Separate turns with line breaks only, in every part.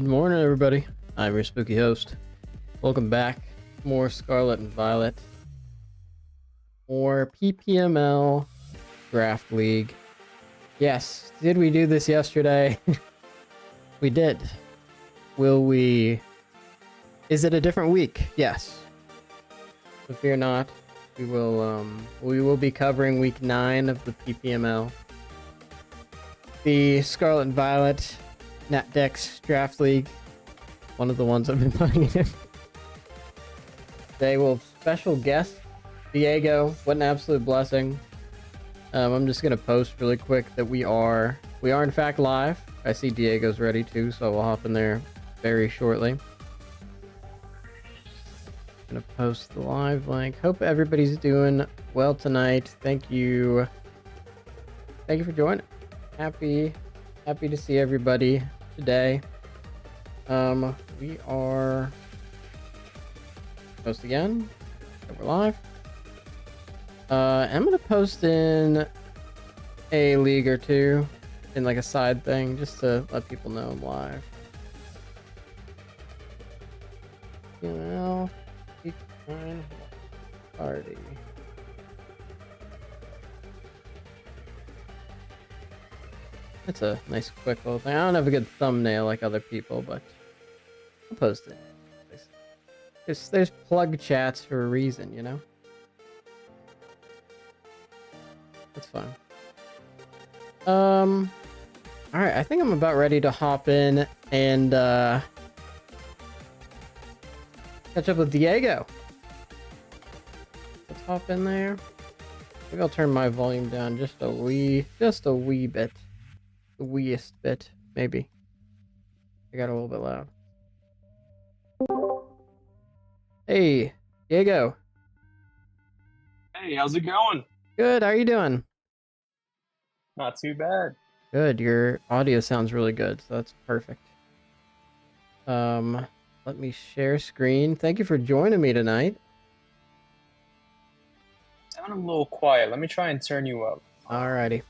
morning, everybody. I'm your spooky host. Welcome back. More Scarlet and Violet. More PPML Draft League. Yes, did we do this yesterday? We did. Will we... Is it a different week? Yes. So fear not. We will be covering week 9 of the PPML. The Scarlet and Violet Nat Dex Draft League. One of the ones I've been playing in. Today we'll have special guest Diego. What an absolute blessing. I'm just gonna post really quick that we are in fact live. I see Diego's ready too, so we'll hop in there very shortly. Gonna post the live link. Hope everybody's doing well tonight. Thank you for joining. Happy to see everybody today. We are post again. So we're live. I'm gonna post in a league or two in like a side thing just to let people know I'm live. You know, party. That's a nice quick little thing. I don't have a good thumbnail like other people, but I'll post it. There's plug chats for a reason, you know? That's fine. Alright, I think I'm about ready to hop in and catch up with Diego. Let's hop in there. Maybe I'll turn my volume down just a wee bit. The weeest bit, maybe. I got a little bit loud. Hey, Diego.
Hey, how's it going?
Good, how are you doing?
Not too bad.
Good, your audio sounds really good, so that's perfect. Let me share screen. Thank you for joining me tonight.
Sound a little quiet. Let me try and turn you up.
Alrighty.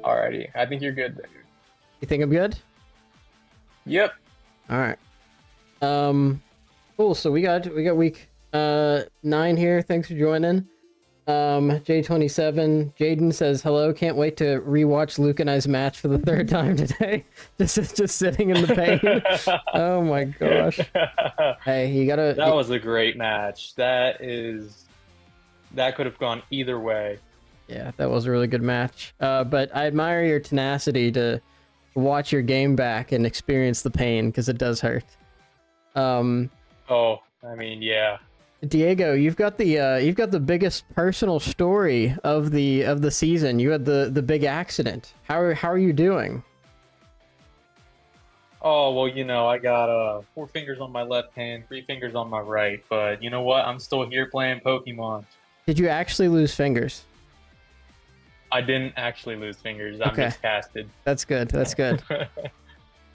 Alrighty, I think you're good there.
You think I'm good?
Yep.
Alright. Cool, so we got week 9 here. Thanks for joining. J27 Jaden says hello, can't wait to rewatch Luke and I's match for the 3rd time today. just sitting in the pain. Oh my gosh. Hey, you gotta...
That was a great match. That could have gone either way.
Yeah, that was a really good match. But I admire your tenacity to watch your game back and experience the pain, because it does hurt.
Oh, I mean, yeah.
Diego, you've got the biggest personal story of the season. You had the big accident. How are you doing?
Oh, well, you know, I got 4 fingers on my left hand, 3 fingers on my right, but you know what? I'm still here playing Pokemon. Did
you actually lose fingers?
I didn't actually lose fingers. I'm just casted.
That's good. That's good.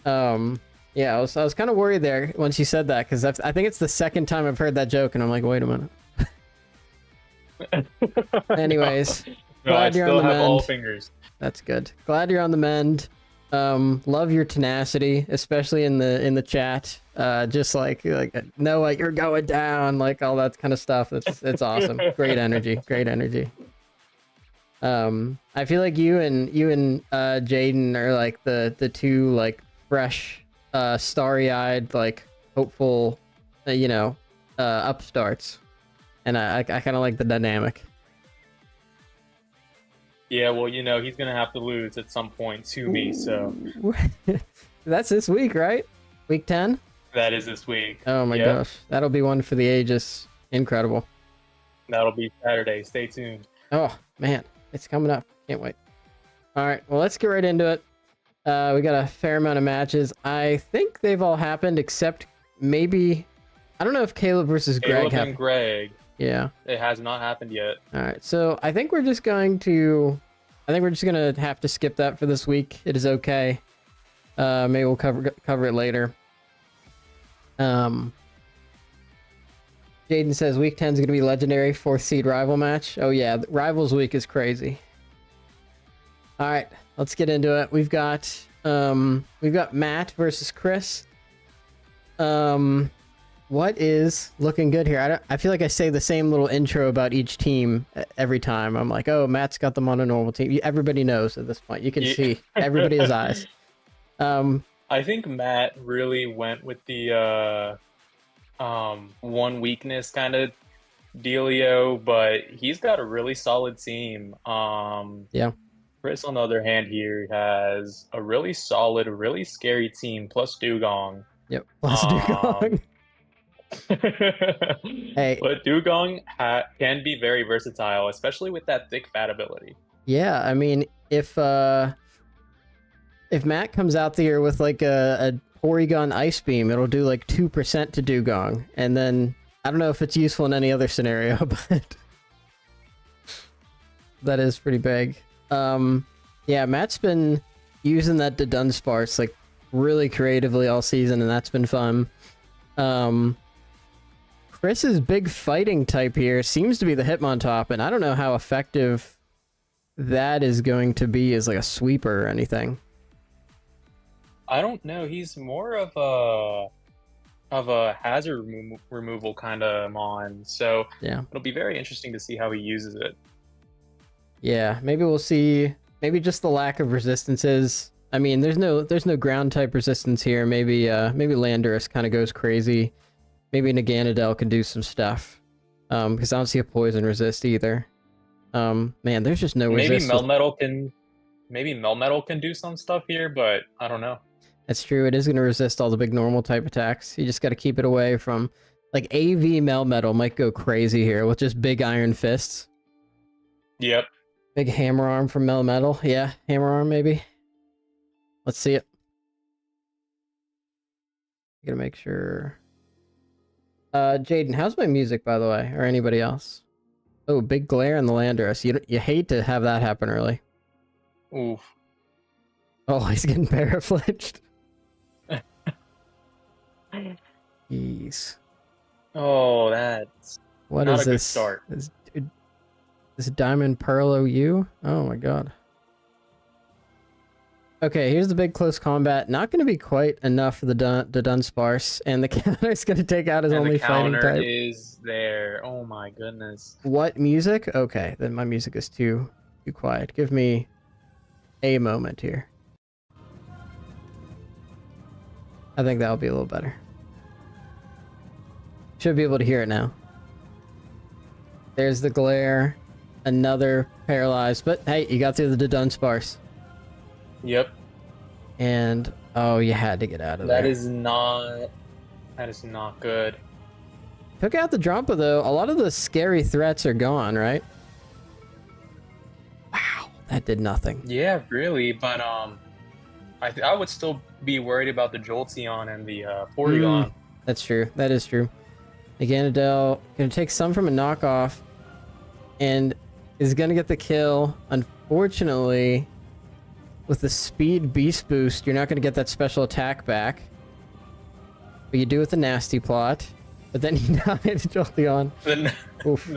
Yeah, I was kind of worried there when she said that, because I think it's the 2nd time I've heard that joke, and I'm like, wait a minute. Anyways, glad you're on the mend. I still have all
fingers.
That's good. Glad you're on the mend. Love your tenacity, especially in the chat. Just like no, you're going down, like all that kind of stuff. It's awesome. Great energy. Great energy. I feel like you and Jaden are like the two like fresh, starry-eyed, like hopeful, upstarts, and I kind of like the dynamic.
Yeah, well, you know, he's gonna have to lose at some point to me, so
that's this week, right? Week 10?
That is this week.
Oh my gosh, that'll be one for the ages. Incredible.
That'll be Saturday. Stay tuned.
Oh man, it's coming up. Can't wait. All right, well, let's get right into it. We got a fair amount of matches. I think they've all happened except maybe, I don't know if Caleb versus Greg happened.
Caleb and Greg.
Yeah.
It has not happened yet.
All right, so I think we're just gonna have to skip that for this week. It is okay. Maybe we'll cover it later. Jaden says week 10 is gonna be legendary, 4th seed rival match. Oh yeah, Rivals week is crazy. All right, let's get into it. We've got We've got Matt versus Chris. What is looking good here? I feel like I say the same little intro about each team every time. I'm like, oh, Matt's got them on a normal team. Everybody knows at this point. You can see everybody has eyes.
I think Matt really went with the one weakness kind of dealio, but he's got a really solid team.
Yeah.
Chris, on the other hand, here has a really solid, really scary team plus Dugong.
Yep. Plus Dugong. Hey.
But Dugong can be very versatile, especially with that thick fat ability.
Yeah, I mean, if Matt comes out there with like a Porygon Ice Beam, it'll do like 2% to Dugong, and then I don't know if it's useful in any other scenario, but that is pretty big. Yeah, Matt's been using that to Dunsparce like really creatively all season, and that's been fun. Chris's big fighting type here seems to be the Hitmontop, and I don't know how effective that is going to be as like a sweeper or anything.
I don't know. He's more of a hazard removal kind of mon, so
yeah,
it'll be very interesting to see how he uses it.
Yeah, maybe we'll see. Maybe just the lack of resistances. I mean, there's no ground type resistance here. Maybe Landorus kind of goes crazy. Maybe Naganadel can do some stuff. Because I don't see a poison resist either. Man, there's just no resistance.
Maybe Melmetal can do some stuff here, but I don't know.
That's true. It is going to resist all the big normal type attacks. You just got to keep it away from like AV Melmetal might go crazy here with just big iron fists.
Yep.
Big hammer arm from Melmetal. Yeah, hammer arm maybe. Let's see it. Gotta make sure. Jaden, how's my music, by the way, or anybody else? Oh, big glare in the Landorus. You hate to have that happen early.
Oof.
Oh, he's getting paraflinched. Jeez.
Oh, that's
what
not
is
a
this?
Good start.
This Diamond Pearl OU? Oh my god. Okay, here's the big close combat. Not going to be quite enough for the Dunsparce, and the counter is going to take out his only fighting type.
The counter is there. Oh my goodness.
What music? Okay, then my music is too quiet. Give me a moment here. I think that'll be a little better. Should be able to hear it now. There's the glare. Another paralyzed, but hey, you got through the Dunsparce.
Yep.
And oh, you had to get out of there.
That is not good.
Took out the Drampa though. A lot of the scary threats are gone, right? Wow, that did nothing.
Yeah, really, but I would still be worried about the Jolteon and the Porygon.
That's true. That is true. Naganadel gonna take some from a knockoff, and is gonna get the kill. Unfortunately, with the speed beast boost, you're not gonna get that special attack back. But you do with the nasty plot. But then you died to Jolteon. Oof.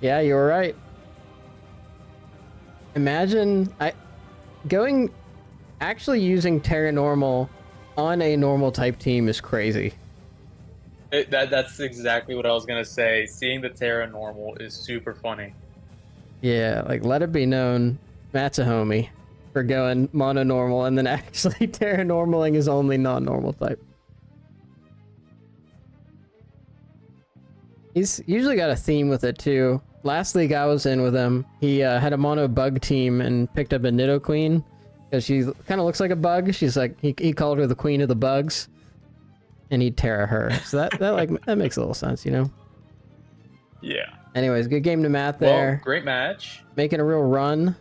Yeah, you were right. Imagine actually using Terra Normal on a normal type team is crazy.
That's exactly what I was gonna say. Seeing the Terra Normal is super funny.
Yeah, like let it be known, Matt's a homie for going mono normal and then actually Terra Normaling his only non-normal type. He's usually got a theme with it too. Last league I was in with him, he had a mono bug team and picked up a Nidoqueen because she kind of looks like a bug. She's like he called her the queen of the bugs, and he'd Terra her. So that makes a little sense, you know.
Yeah.
Anyways, good game to Matt there.
Well, great match.
Making a real run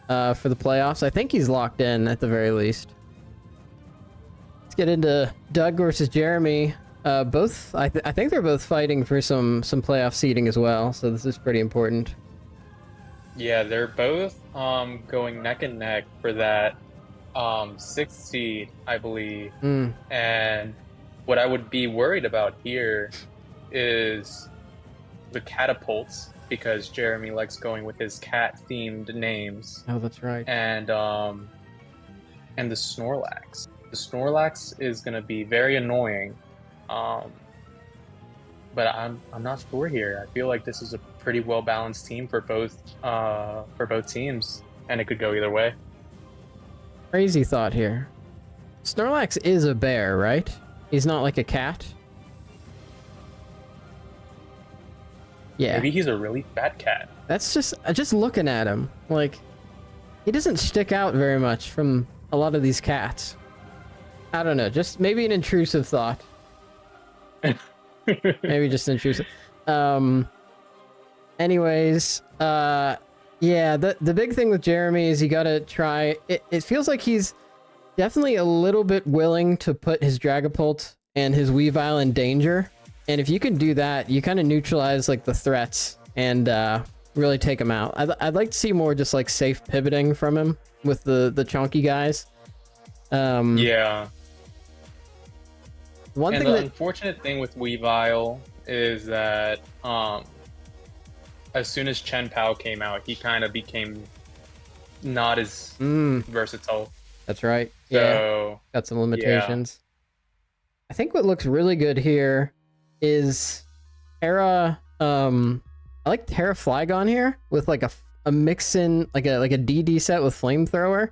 for the playoffs. I think he's locked in at the very least. Let's get into Doug versus Jeremy. Both, I think they're both fighting for some playoff seeding as well, so this is pretty important.
Yeah, they're both going neck and neck for that 6th seed, I believe. And what I would be worried about here is the catapults, because Jeremy likes going with his cat-themed names.
Oh, that's right.
And and the Snorlax. The Snorlax is going to be very annoying, but I'm not sure here. I feel like this is a pretty well balanced team for both teams, and it could go either way.
Crazy thought here. Snorlax is a bear, right? He's not like a cat. Yeah.
Maybe he's a really fat cat.
That's just looking at him, like, he doesn't stick out very much from a lot of these cats. I don't know, just maybe an intrusive thought. Maybe just intrusive. Anyways, yeah, the big thing with Jeremy is you gotta try, it feels like he's definitely a little bit willing to put his Dragapult and his Weavile in danger. And if you can do that, you kind of neutralize like the threats and really take him out. I'd like to see more just like safe pivoting from him with the chunky guys.
Yeah.
One
and
thing
the
that
unfortunate thing with Weavile is that as soon as Chen Pao came out, he kind of became not as versatile.
That's right.
So,
yeah, got some limitations. Yeah. I think what looks really good here is Terra. I like Terra Flygon here with like a mix in like a DD set with Flamethrower.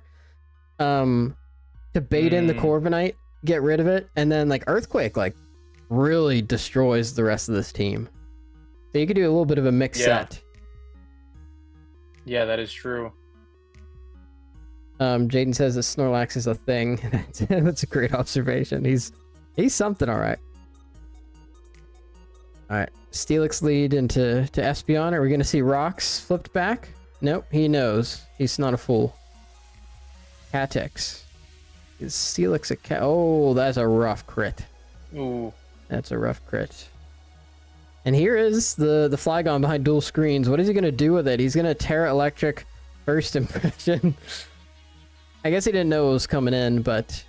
To bait in the Corviknight, get rid of it, and then like Earthquake like really destroys the rest of this team. So you could do a little bit of a mix set.
Yeah, that is true.
Jaden says that Snorlax is a thing. That's a great observation. He's something, all right. All right, Steelix lead into Espeon. Are we going to see rocks flipped back? Nope, he knows. He's not a fool. Catex. Is Steelix a cat? Oh, that's a rough crit.
Ooh.
That's a rough crit. And here is the Flygon behind dual screens. What is he going to do with it? He's going to Terra Electric first impression. I guess he didn't know it was coming in, but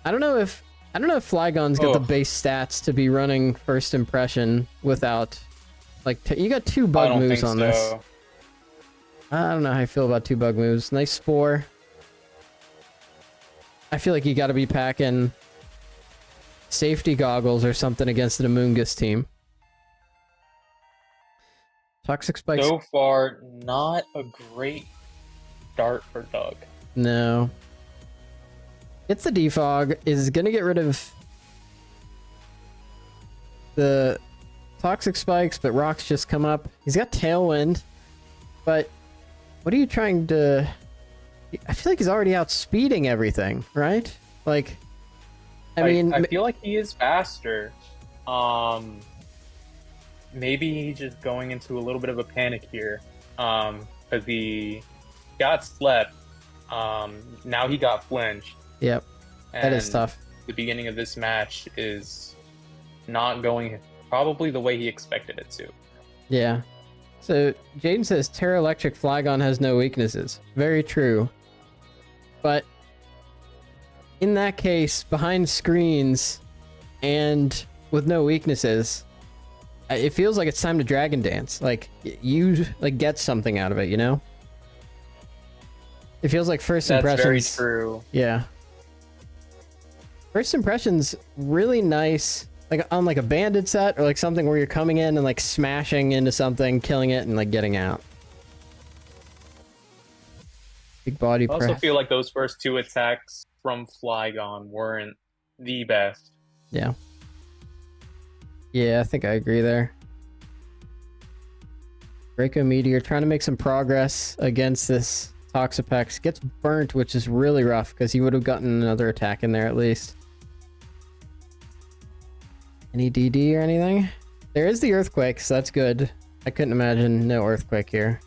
I don't know if Flygon's got the base stats to be running first impression without like you got two bug moves on this. I don't know how I feel about two bug moves. Nice Spore. I feel like you got to be packing safety goggles or something against the Amoonguss team. Toxic Spikes.
So far, not a great start for Doug.
No. It's the Defog. Is going to get rid of the Toxic Spikes, but Rocks just come up. He's got Tailwind, but what are you trying to... I feel like he's already outspeeding everything, right? Like, I mean...
I feel like he is faster. Maybe he's just going into a little bit of a panic here. Because he got slept. Now he got flinched.
Yep. That is tough.
The beginning of this match is not going probably the way he expected it to.
Yeah. So Jaden says Terra Electric Flygon has no weaknesses. Very true. But in that case, behind screens and with no weaknesses, it feels like it's time to Dragon Dance. Like you like get something out of it, you know? It feels like first impressions.
That's very true.
Yeah. First impressions really nice. Like on like a banded set or like something where you're coming in and like smashing into something, killing it, and like getting out. Big body.
I also feel like those first two attacks from Flygon weren't the best.
Yeah. Yeah, I think I agree there. Draco Meteor trying to make some progress against this Toxapex. Gets burnt, which is really rough because he would have gotten another attack in there at least. Any DD or anything? There is the Earthquake, so that's good. I couldn't imagine no Earthquake here.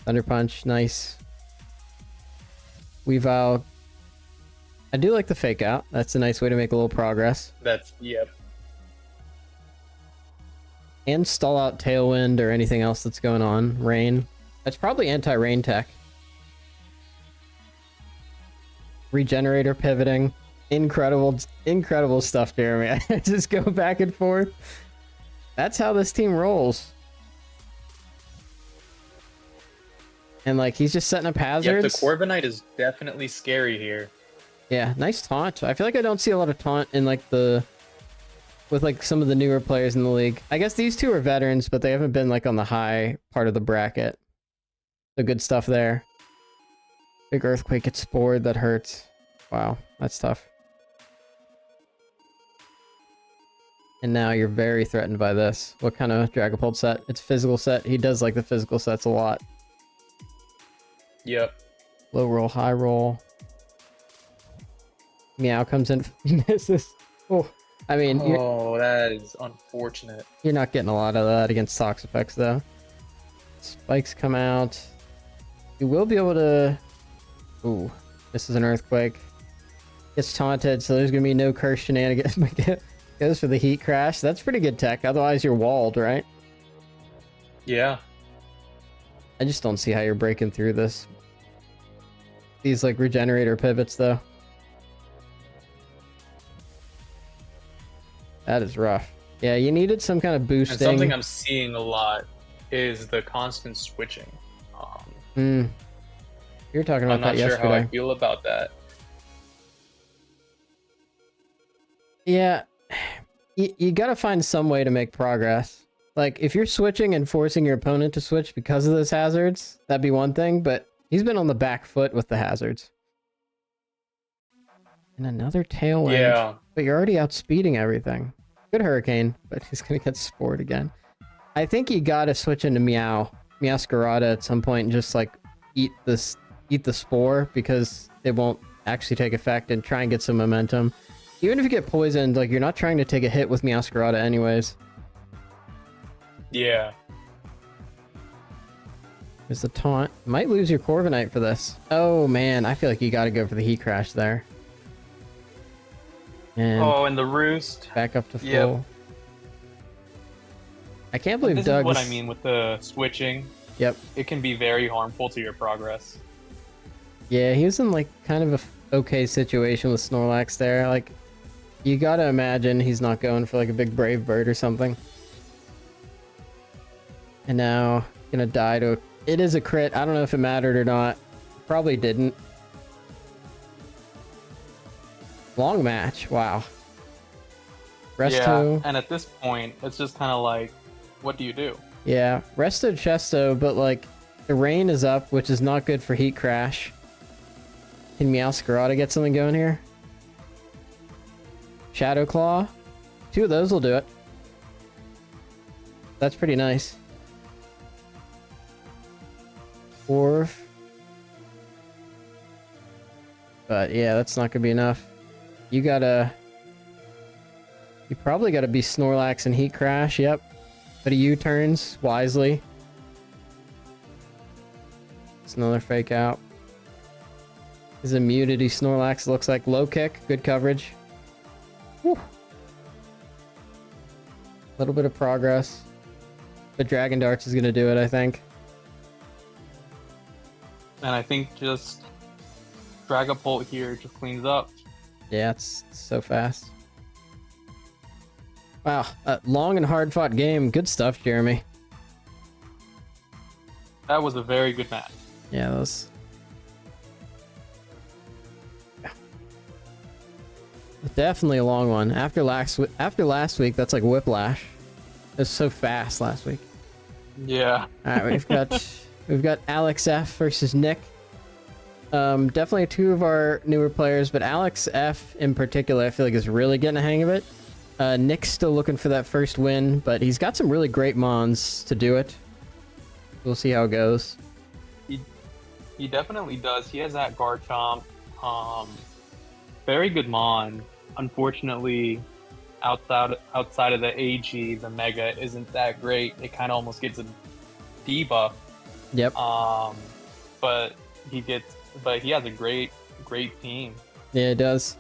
Thunder Punch, nice. Weavile. I do like the Fake Out. That's a nice way to make a little progress.
Yep.
And stall out Tailwind or anything else that's going on. Rain. That's probably anti-rain tech. Regenerator pivoting. Incredible stuff, Jeremy. I just go back and forth. That's how this team rolls. And like he's just setting up hazards.
Yep, the Corviknight is definitely scary here.
Yeah, nice taunt. I feel like I don't see a lot of taunt in like with like some of the newer players in the league. I guess these two are veterans, but they haven't been like on the high part of the bracket. So good stuff there. Big earthquake gets spored, that hurts. Wow, that's tough. And now you're very threatened by this. What kind of Dragapult set? It's physical set. He does like the physical sets a lot.
Yep.
Low roll, high roll. Meow comes in, misses. Oh, I mean,
that is unfortunate.
You're not getting a lot of that against Toxapex though. Spikes come out. You will be able to... Ooh, this is an earthquake. Gets taunted, so there's gonna be no curse shenanigans. Goes for the heat crash. That's pretty good tech. Otherwise, you're walled, right?
Yeah.
I just don't see how you're breaking through this. These like regenerator pivots, though. That is rough. Yeah, you needed some kind of boosting.
And something I'm seeing a lot is the constant switching.
You were talking about that yesterday. I'm not sure how
I feel about that.
Yeah, you gotta find some way to make progress. Like, if you're switching and forcing your opponent to switch because of those hazards, that'd be one thing, but he's been on the back foot with the hazards. And another tailwind.
Yeah.
But you're already outspeeding everything. Good Hurricane, but he's gonna get spored again. I think you gotta switch into Meowscarada at some point and just like eat the spore because it won't actually take effect, and try and get some momentum. Even if you get poisoned, like you're not trying to take a hit with Meowscarada anyways.
Yeah.
There's the taunt. Might lose your Corviknight for this. Oh man, I feel like you gotta go for the heat crash there. And
and the roost.
Back up to full.
Yep.
I can't believe
this
Doug's...
is what I mean with the switching.
Yep.
It can be very harmful to your progress.
Yeah, he was in like kind of a okay situation with Snorlax there. Like, you gotta imagine he's not going for like a big Brave Bird or something. And now, gonna die to... It is a crit. I don't know if it mattered or not. Probably didn't. Long match. Wow. Resto.
Yeah, and at this point, it's just kind of like, what do you do?
Yeah, Resto Chesto, but like, the rain is up, which is not good for Heat Crash. Can Meowscarada get something going here? Shadow Claw. 2 of those will do it. That's pretty nice. Orf. But yeah, that's not gonna be enough. You probably gotta be Snorlax and Heat Crash, yep. But he U-turns wisely. It's another fake out. His immunity Snorlax looks like low kick, good coverage. Whew. Little bit of progress. The Dragon Darts is gonna do it, I think.
And I think just Dragapult here just cleans up.
Yeah, it's so fast. Wow, a long and hard-fought game. Good stuff, Jeremy.
That was a very good match.
Yeah, that was... Definitely a long one. After last week, that's like Whiplash. It was so fast last week.
Yeah.
All right, we've got Alex F versus Nick. Definitely 2 of our newer players, but Alex F in particular, I feel like is really getting a hang of it. Nick's still looking for that first win, but he's got some really great mons to do it. We'll see how it goes.
He definitely does. He has that Garchomp. Very good mon. Unfortunately, outside of the AG, the Mega isn't that great. It kind of almost gets a debuff.
Yep.
But he has a great team.
Yeah, it does.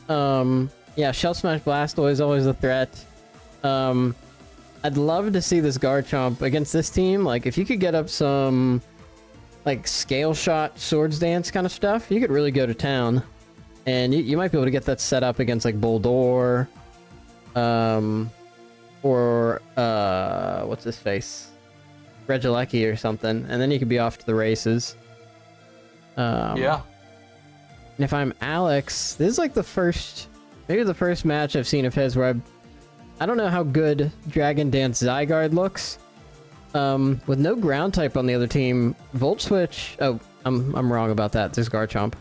Yeah, Shell Smash Blastoise is always a threat. I'd love to see this Garchomp against this team. Like, if you could get up some, like, Scale Shot, Swords Dance kind of stuff, you could really go to town. And you might be able to get that set up against, like, Boldore. Or, what's his face? Regieleki or something, and then you could be off to the races.
Yeah.
And if I'm Alex, this is like maybe the first match I've seen of his where I don't know how good Dragon Dance Zygarde looks. With no ground type on the other team, Volt Switch. Oh, I'm wrong about that. There's Garchomp.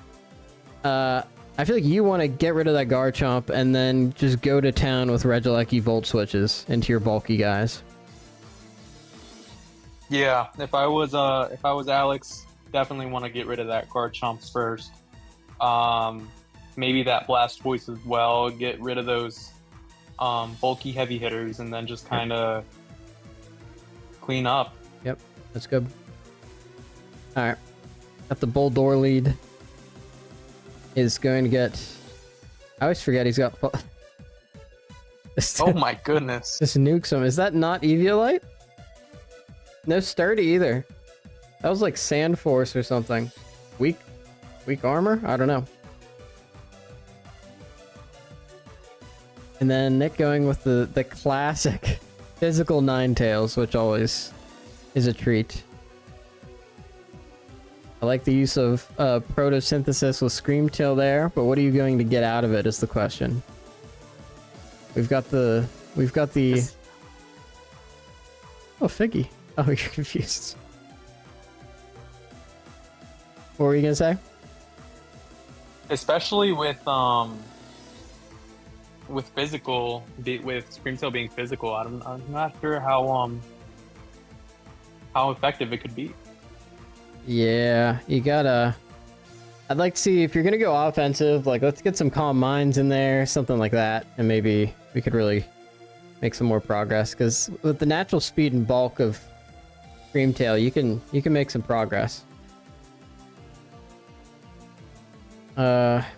I feel like you want to get rid of that Garchomp and then just go to town with Regieleki Volt Switches into your bulky guys.
Yeah, if I was Alex, definitely want to get rid of that Garchomp first. Maybe that Blastoise as well. Get rid of those bulky heavy hitters, and then just kind of clean up.
Yep, that's good. All right, got the Boldore lead. Is going to get. I always forget he's got.
Oh my goodness!
Just nukes him. Is that not Eviolite? No sturdy either. That was like Sand Force or something. Weak armor? I don't know. And then Nick going with the classic physical Ninetales, which always is a treat. I like the use of Protosynthesis with Screamtail there, but what are you going to get out of it is the question. We've got the Oh, Figgy. Oh, you're confused. What were you gonna say?
Especially with physical, with Screamtail being physical, I'm not sure how effective it could be.
Yeah, you gotta. I'd like to see if you're gonna go offensive. Like, let's get some Calm Minds in there, something like that, and maybe we could really make some more progress. Because with the natural speed and bulk of Screamtail, you can make some progress.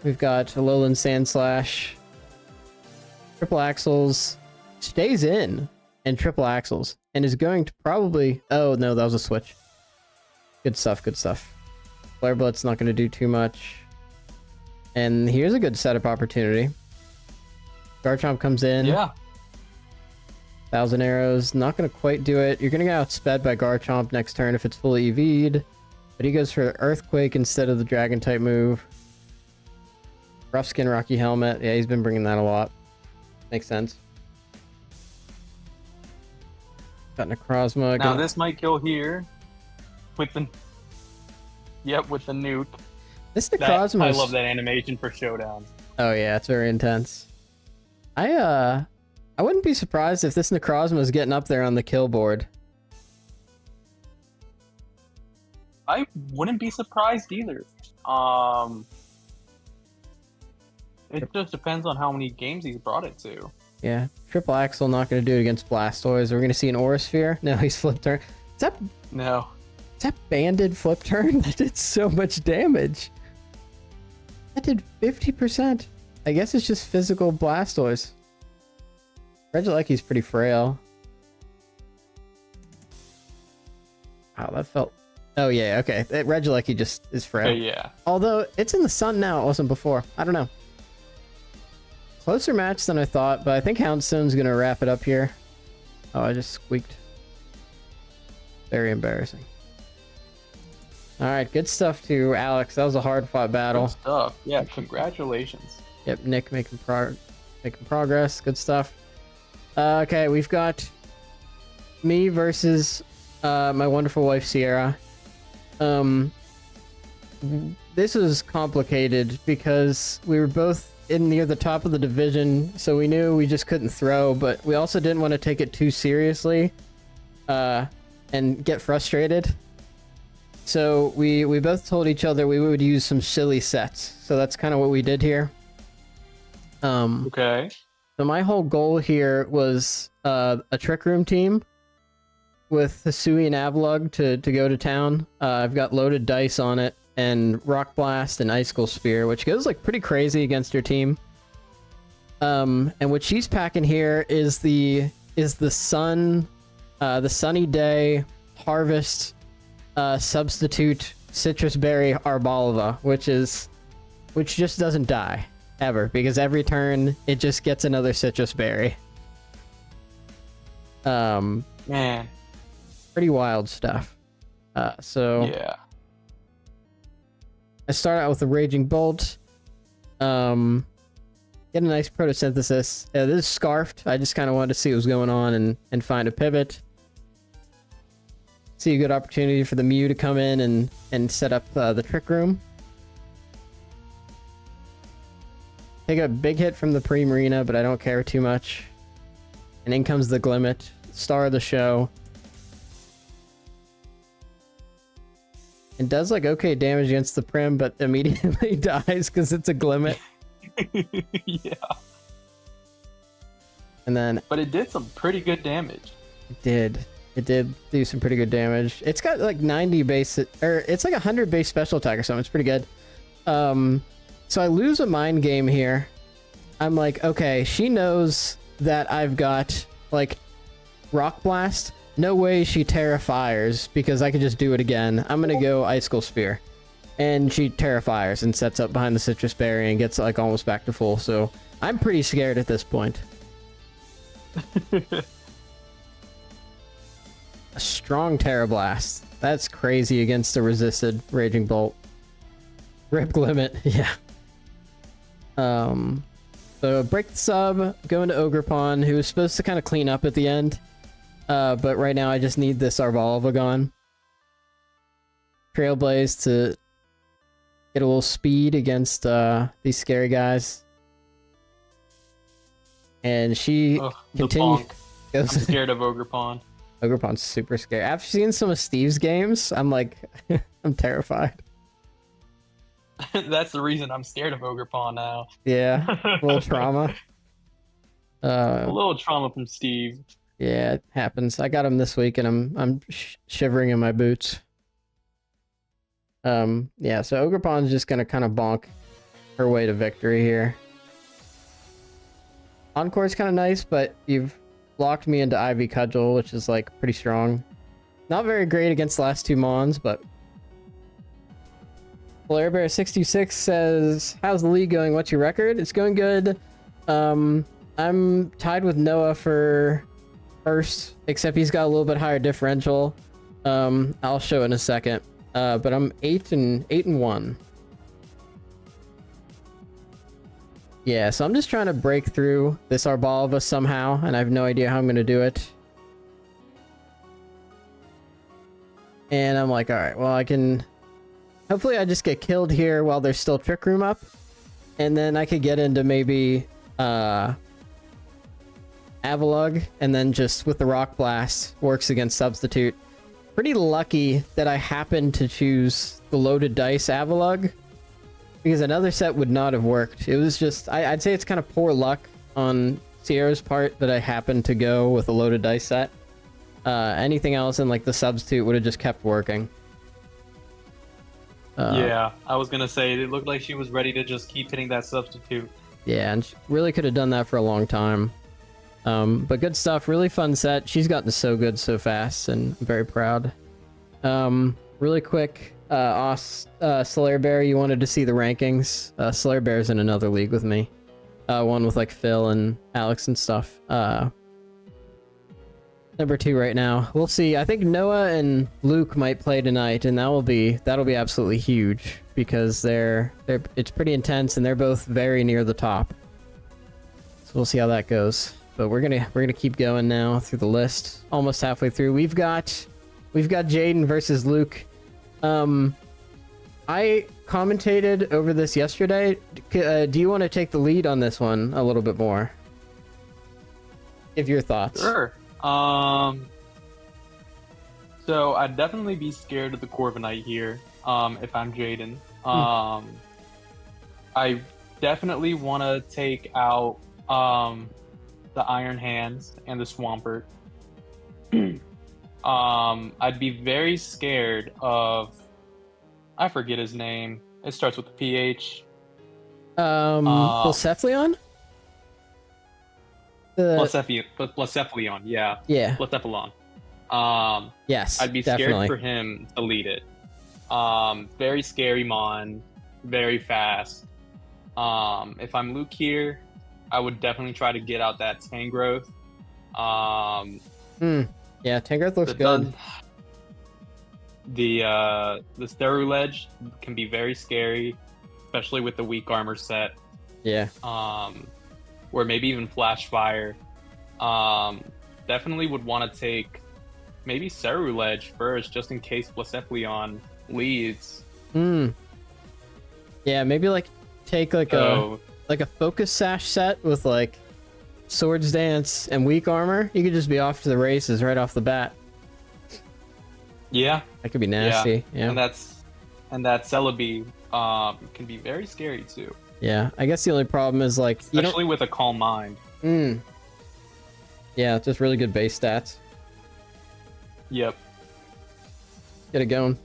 We've got Alolan Sandslash, Triple Axles, stays in, and Triple Axles, and is going to probably. Oh no, that was a switch. Good stuff. Good stuff. Flare Blitz not going to do too much, and here's a good setup opportunity. Garchomp comes in.
Yeah.
1,000 arrows, not going to quite do it. You're going to get outsped by Garchomp next turn if it's fully EV'd. But he goes for Earthquake instead of the Dragon-type move. Rough Skin, Rocky Helmet. Yeah, he's been bringing that a lot. Makes sense. Got Necrozma.
Now this might kill here. With the nuke.
This Necrozma.
I love that animation for Showdown.
Oh yeah, it's very intense. I wouldn't be surprised if this Necrozma is getting up there on the kill board.
I wouldn't be surprised either. It just depends on how many games he's brought it to.
Yeah, Triple Axle not going to do it against Blastoise. We're going to see an Aura Sphere. No, he's Flip Turn.
No.
Is that banded Flip Turn? That did so much damage. That did 50%. I guess it's just physical Blastoise. Regieleki's pretty frail. Wow, that felt... Oh, yeah, okay. Regieleki just is frail.
Yeah.
Although, it's in the sun now. It wasn't before. I don't know. Closer match than I thought, but I think Houndstone's going to wrap it up here. Oh, I just squeaked. Very embarrassing. Alright, good stuff to Alex. That was a hard-fought battle.
Good stuff. Yeah, congratulations.
Yep, Nick making progress. Good stuff. Okay, we've got me versus my wonderful wife, Sierra. This is complicated because we were both near the top of the division, so we knew we just couldn't throw, but we also didn't want to take it too seriously and get frustrated. So we both told each other we would use some silly sets. So that's kind of what we did here.
Okay.
So my whole goal here was a Trick Room team with Hisui and Avalugg to go to town. I've got loaded dice on it, and Rock Blast and Icicle Spear, which goes like pretty crazy against your team. And what she's packing here is the Sunny Day Harvest substitute Citrus Berry Arboliva, which just doesn't die ever, because every turn it just gets another Citrus Berry.
Man.
pretty wild stuff. So
Yeah.
I start out with a Raging Bolt. Get a nice photosynthesis. This is Scarfed. I just kind of wanted to see what was going on and find a pivot. See a good opportunity for the Mew to come in and set up the Trick Room. Take a big hit from the Primarina, but I don't care too much. And in comes the Glimmet, star of the show. It does like okay damage against the Prim, but immediately dies because it's a Glimmet.
Yeah.
And then...
But it did some pretty good damage.
It did. It did do some pretty good damage. It's got like 90 base... Or it's like 100 base special attack or something. It's pretty good. So I lose a mind game here. I'm like, okay, she knows that I've got like Rock Blast. No way she Terra Fires because I could just do it again. I'm gonna go Icicle Spear. And she Terra Fires and sets up behind the Citrus Berry and gets like almost back to full. So I'm pretty scared at this point. A strong Terra Blast. That's crazy against a resisted Raging Bolt. Rip Glimmet, yeah. So break the sub, go into Ogerpon, who was supposed to kind of clean up at the end. But right now I just need this Avalugg on. Trailblaze to get a little speed against these scary guys. And she continues.
I'm scared of Ogerpon.
Ogerpon's super scary. After seeing some of Steve's games, I'm like, I'm terrified.
That's the reason I'm scared of Ogerpon now.
Yeah, a little trauma.
A little trauma from Steve.
Yeah, it happens. I got him this week, and I'm shivering in my boots. Yeah, so Ogerpon's just gonna kind of bonk her way to victory here. Encore's kind of nice, but you've locked me into Ivy Cudgel, which is like pretty strong. Not very great against the last two Mons, but Bear66 says, how's the league going? What's your record? It's going good. I'm tied with Noah for first, except he's got a little bit higher differential. I'll show it in a second. But I'm 8-1. Yeah, so I'm just trying to break through this Arbalva somehow, and I have no idea how I'm gonna do it. And I'm like, alright, well I can... Hopefully I just get killed here while there's still Trick Room up. And then I could get into maybe Avalugg, and then just with the Rock Blast, works against Substitute. Pretty lucky that I happened to choose the loaded dice Avalugg, because another set would not have worked. It was just, I'd say it's kind of poor luck on Sierra's part that I happened to go with a loaded dice set. Anything else in like the Substitute would have just kept working.
Yeah, I was gonna say, it looked like she was ready to just keep hitting that Substitute. Yeah,
and she really could have done that for a long time. But good stuff, really fun set. She's gotten so good so fast, and I'm very proud. Really quick, Solaire Bear, you wanted to see the rankings. Solaire Bear's in another league with me. One with like Phil and Alex and stuff. Number 2 right now. We'll see. I think Noah and Luke might play tonight, and that'll be absolutely huge because it's pretty intense, and they're both very near the top. So we'll see how that goes. But we're gonna keep going now through the list. Almost halfway through. We've got Jaden versus Luke. I commentated over this yesterday. Do you want to take the lead on this one a little bit more? Give your thoughts.
Sure. So I'd definitely be scared of the Corviknight here, if I'm Jaden. I definitely want to take out, the Iron Hands and the Swampert. I'd be very scared of, I forget his name. It starts with a PH.
Blacephalon?
Blacephalon, yeah.
Yeah.
Blacephalon.
Yes,
I'd be
definitely
scared for him to lead it. Very scary Mon, very fast. If I'm Luke here, I would definitely try to get out that Tangrowth.
Yeah, Tangrowth looks
The
good.
dun- the Steru Ledge can be very scary, especially with the weak armor set.
Yeah.
Or maybe even Flash Fire. Definitely would want to take maybe Ceruledge Ledge first, just in case Blacephalon leads.
Yeah, maybe like take like a focus sash set with like Swords Dance and weak armor. You could just be off to the races right off the bat.
Yeah,
That could be nasty. Yeah.
And that Celebi can be very scary too.
Yeah, I guess the only problem is like
especially with a Calm Mind.
Yeah, just really good base stats.
Yep.
Get it going.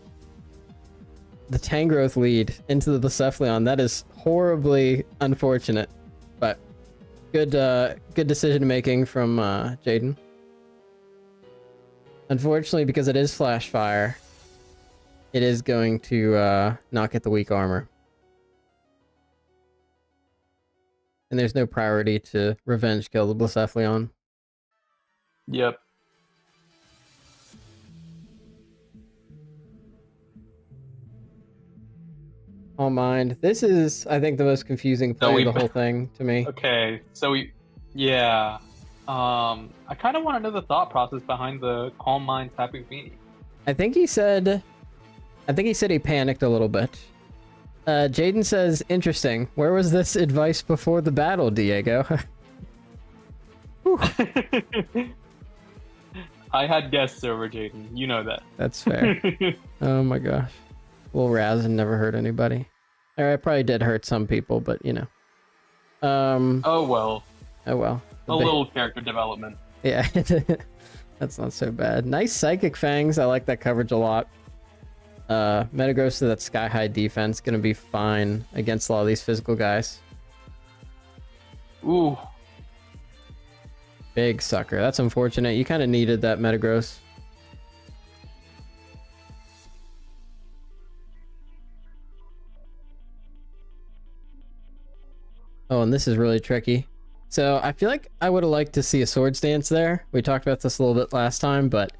The Tangrowth lead into the Blacephalon. That is horribly unfortunate, but good decision making from Jaden. Unfortunately, because it is Flash Fire, it is going to not get the weak armor. And there's no priority to revenge kill the Blacephalon.
Yep.
All mind. This is, I think, the most confusing play of the whole thing to me.
Okay, so yeah. I kind of want to know the thought process behind the Calm Mind tapping Feeny.
I think he said he panicked a little bit. Jaden says, interesting. Where was this advice before the battle, Diego?
I had guests over, Jaden. You know that.
That's fair. Oh my gosh. Well, Razin never hurt anybody. Or I probably did hurt some people, but you know.
Oh well.
Oh well.
A little character development.
Yeah. That's not so bad. Nice Psychic Fangs. I like that coverage a lot. Metagross to that Sky High defense. Gonna be fine against a lot of these physical guys.
Ooh.
Big sucker. That's unfortunate. You kind of needed that Metagross. Oh, and this is really tricky. So I feel like I would have liked to see a Swords Dance there. We talked about this a little bit last time, but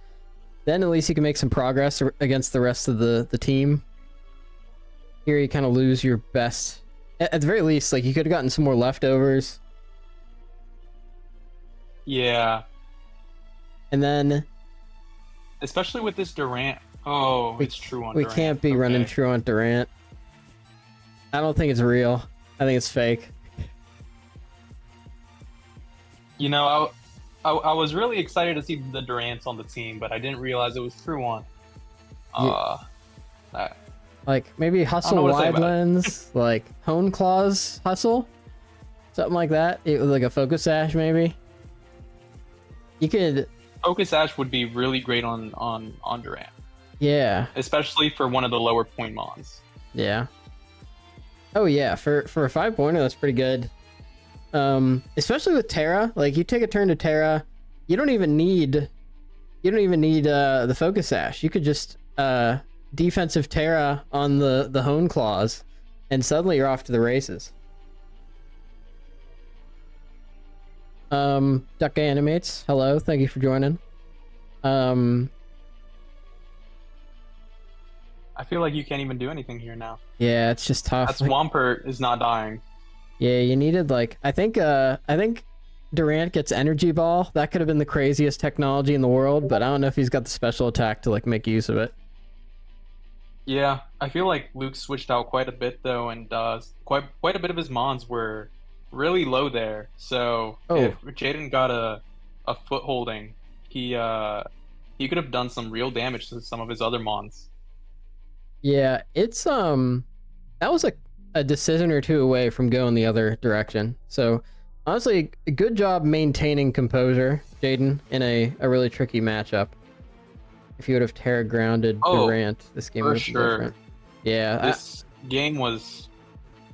then at least you can make some progress against the rest of the team. Here you kind of lose your best. At the very least, like you could have gotten some more leftovers.
Yeah.
And then...
especially with this Durant. Oh, it's true on Durant.
We can't be running true on Durant. I don't think it's real. I think it's fake.
You know, I was really excited to see the Durants on the team, but I didn't realize it was true on.
Like maybe Hustle Wide Lens, like Hone Claws Hustle, something like that. It was like a Focus Sash, maybe. You could.
Focus Sash would be really great on Durant.
Yeah.
Especially for one of the lower point mons.
Yeah. Oh yeah, for a 5-pointer, that's pretty good. Especially with Terra, like you take a turn to Terra, you don't even need the Focus Sash. You could just defensive Terra on the Hone Claws, and suddenly you're off to the races. Duck Animates, hello, thank you for joining.
I feel like you can't even do anything here now.
Yeah, it's just tough.
That's Swampert is not dying.
Yeah, you needed like I think Durant gets Energy Ball. That could have been the craziest technology in the world, but I don't know if he's got the special attack to like make use of it.
Yeah, I feel like Luke switched out quite a bit though, and quite a bit of his mons were really low there. So if Jaden got a footholding, he could have done some real damage to some of his other mons.
Yeah, it's that was a decision or two away from going the other direction. So honestly, good job maintaining composure, Jaden, in a really tricky matchup. If you would have Terra grounded Durant, this game would have been different. Yeah,
this game was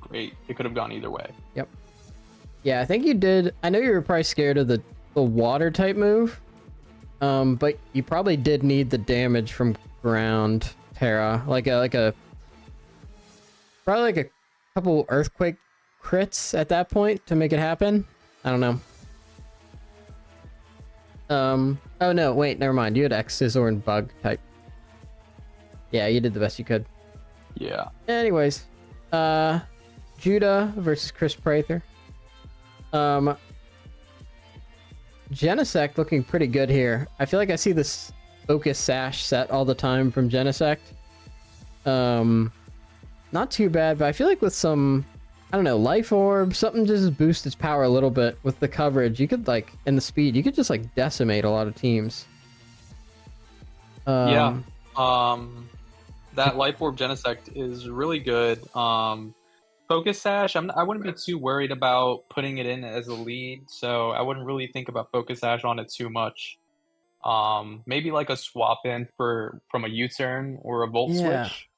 great. It could have gone either way.
Yep. Yeah, I think you did. I know you were probably scared of the water type move, but you probably did need the damage from ground Terra, like a probably like a couple earthquake crits at that point to make it happen. I don't know. Oh no, wait, never mind. You had X, Scizor, and Bug type. Yeah, you did the best you could.
Yeah.
Anyways, Judah versus Chris Prather. Genesect looking pretty good here. I feel like I see this Focus Sash set all the time from Genesect. Not too bad, but I feel like with some, I don't know, Life Orb, something just boost its power a little bit with the coverage. You could like, and the speed, you could just like decimate a lot of teams.
Yeah. That Life Orb Genesect is really good. Focus Sash, I wouldn't be too worried about putting it in as a lead, so I wouldn't really think about Focus Sash on it too much. Maybe like a swap in from a U-turn or a Volt
Yeah.
switch.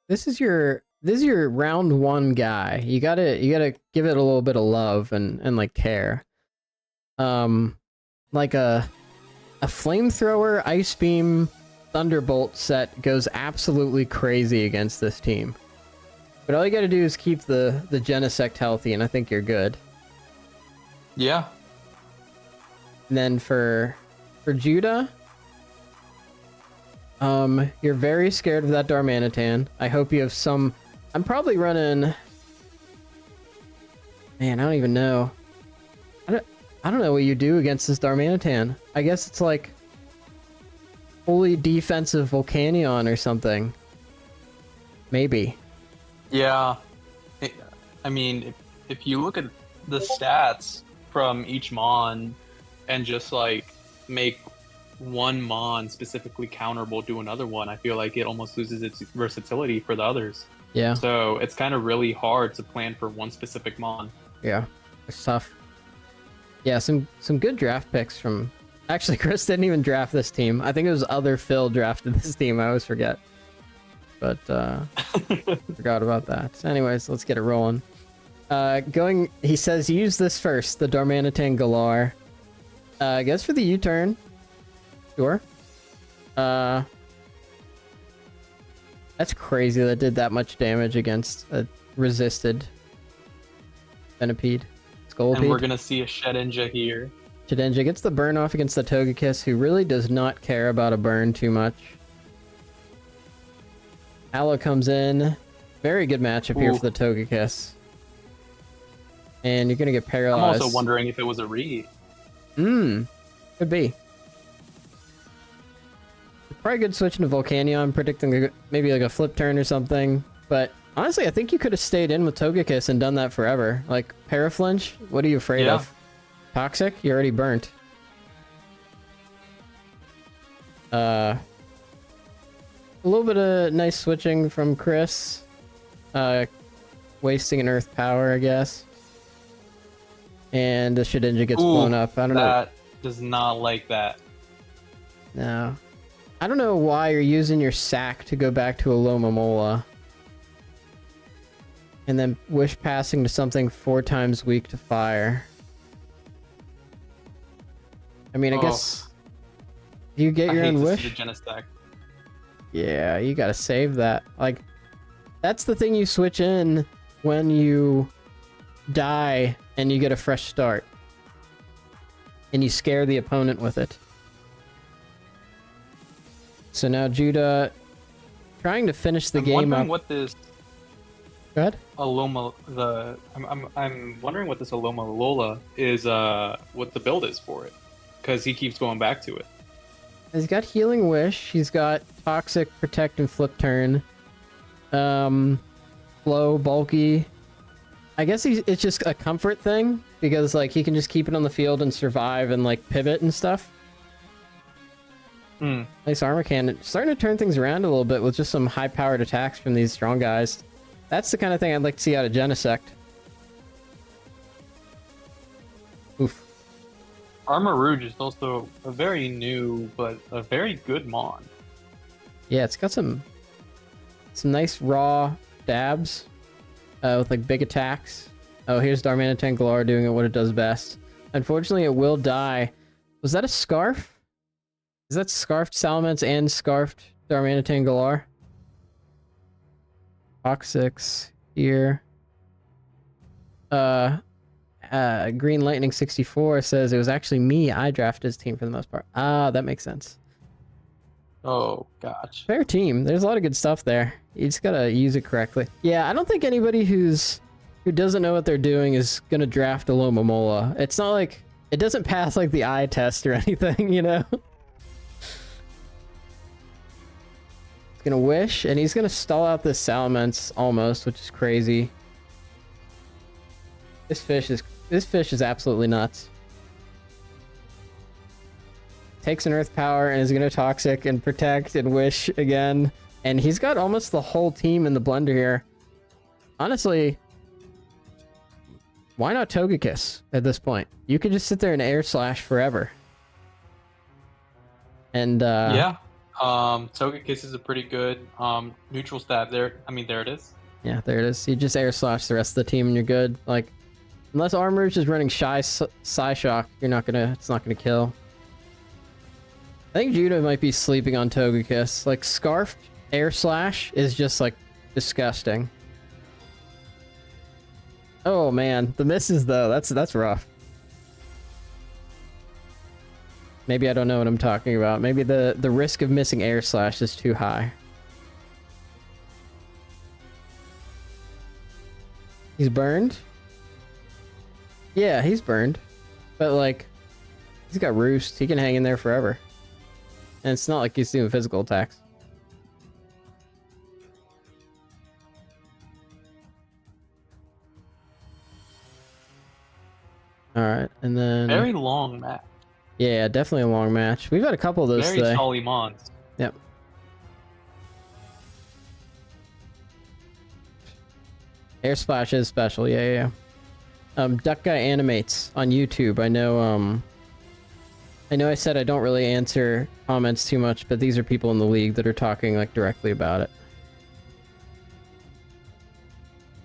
This is your round one guy. You gotta give it a little bit of love and like care. Like a flamethrower, ice beam, thunderbolt set goes absolutely crazy against this team. But all you gotta do is keep the Genesect healthy, and I think you're good.
Yeah.
And then for Judah, you're very scared of that Darmanitan. I hope you have some. I'm probably running. Man, I don't even know. I don't know what you do against this Darmanitan. I guess it's like fully defensive Volcanion or something. Maybe.
Yeah. I mean, if you look at the stats from each Mon and just like make one Mon specifically counterable to another one, I feel like it almost loses its versatility for the others.
Yeah.
So it's kind of really hard to plan for one specific Mon.
Yeah. It's tough. Yeah, some good draft picks from... Actually, Chris didn't even draft this team. I think it was other Phil drafted this team. I always forget. But, forgot about that. Anyways, let's get it rolling. He says, use this first, the Darmanitan Galar. I guess for the U-turn. Sure. That's crazy that did that much damage against a resisted Centipede. Scolipede.
And we're gonna see a Shedinja here.
Shedinja gets the burn off against the Togekiss, who really does not care about a burn too much. Aloe comes in. Very good matchup here for the Togekiss. And you're gonna get paralyzed.
I'm also wondering if it was a read.
Could be. Probably good switching to Volcanion, predicting maybe like a flip turn or something. But honestly, I think you could have stayed in with Togekiss and done that forever. Like, Paraflinch, what are you afraid of? Toxic? You're already burnt. A little bit of nice switching from Chris. Wasting an Earth Power, I guess. And the Shedinja gets blown up. I don't know.
That does not like that.
No. I don't know why you're using your sack to go back to a Lomomola. And then wish passing to something 4 times weak to fire. I mean, I guess... Do you get your own wish?
The Genesect.
Yeah, you gotta save that. Like, that's the thing you switch in when you die and you get a fresh start. And you scare the opponent with it. So now Judah trying to finish the game up.
I'm wondering what this
Go ahead.
I'm wondering what this Aloma Lola is, what the build is for it, because he keeps going back to it.
He's got Healing Wish. He's got Toxic, Protect, and Flip Turn. Flow, Bulky. I guess it's just a comfort thing because like he can just keep it on the field and survive and like pivot and stuff. Nice armor cannon. Starting to turn things around a little bit with just some high-powered attacks from these strong guys. That's the kind of thing I'd like to see out of Genesect. Oof.
Armor Rouge is also a very new, but a very good Mon.
Yeah, it's got some nice raw dabs with like big attacks. Oh, here's Darmanitan Galar doing it what it does best. Unfortunately, it will die. Was that a Scarf? Is that Scarfed Salamence and Scarfed Darmanitan Galar? Toxics here. Green Lightning 64 says it was actually me. I drafted his team for the most part. Ah, that makes sense.
Oh, gosh.
Fair team. There's a lot of good stuff there. You just gotta use it correctly. Yeah, I don't think anybody who doesn't know what they're doing is gonna draft a Lomomola. It's not like it doesn't pass like the eye test or anything, you know? He's gonna wish, and he's gonna stall out this Salamence almost, which is crazy. This fish is absolutely nuts. Takes an Earth Power and is gonna Toxic and Protect and Wish again. And he's got almost the whole team in the blender here. Honestly, why not Togekiss at this point? You could just sit there and Air Slash forever. And
yeah. Togekiss is a pretty good neutral stab there. I mean, there it is.
Yeah, there it is. You just Air Slash the rest of the team and you're good. Like, unless Armor's is running Psyshock, it's not gonna kill. I think Judah might be sleeping on Togekiss. Like, Scarfed Air Slash is just, like, disgusting. Oh, man. The misses, though. That's rough. Maybe I don't know what I'm talking about. Maybe the risk of missing Air Slash is too high. He's burned? Yeah, he's burned. But, like, he's got Roost. He can hang in there forever. And it's not like he's doing physical attacks. Alright, and then...
Very long match.
Yeah, definitely a long match. We've had a couple of those today.
Very solid mons.
Yep. Air Splash is special, yeah. Duck Guy Animates on YouTube. I know I said I don't really answer comments too much, but these are people in the league that are talking like directly about it.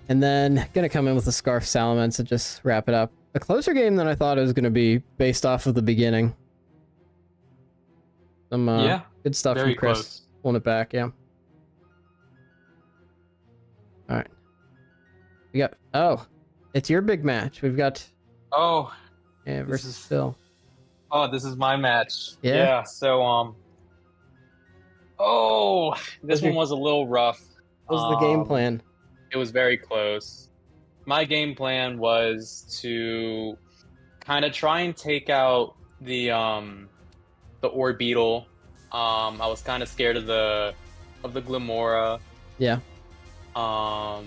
And then gonna come in with a Scarf Salamence and just wrap it up. A closer game than I thought it was gonna be based off of the beginning. Some good stuff from Chris.
Close.
Pulling it back, yeah. Alright. We got it's your big match. We've got versus Phil.
Oh, this is my match.
Yeah.
So this one was a little rough.
What was the game plan?
It was very close. My game plan was to kind of try and take out the Orbeetle. I was kind of scared of the Glimora.
Yeah.
The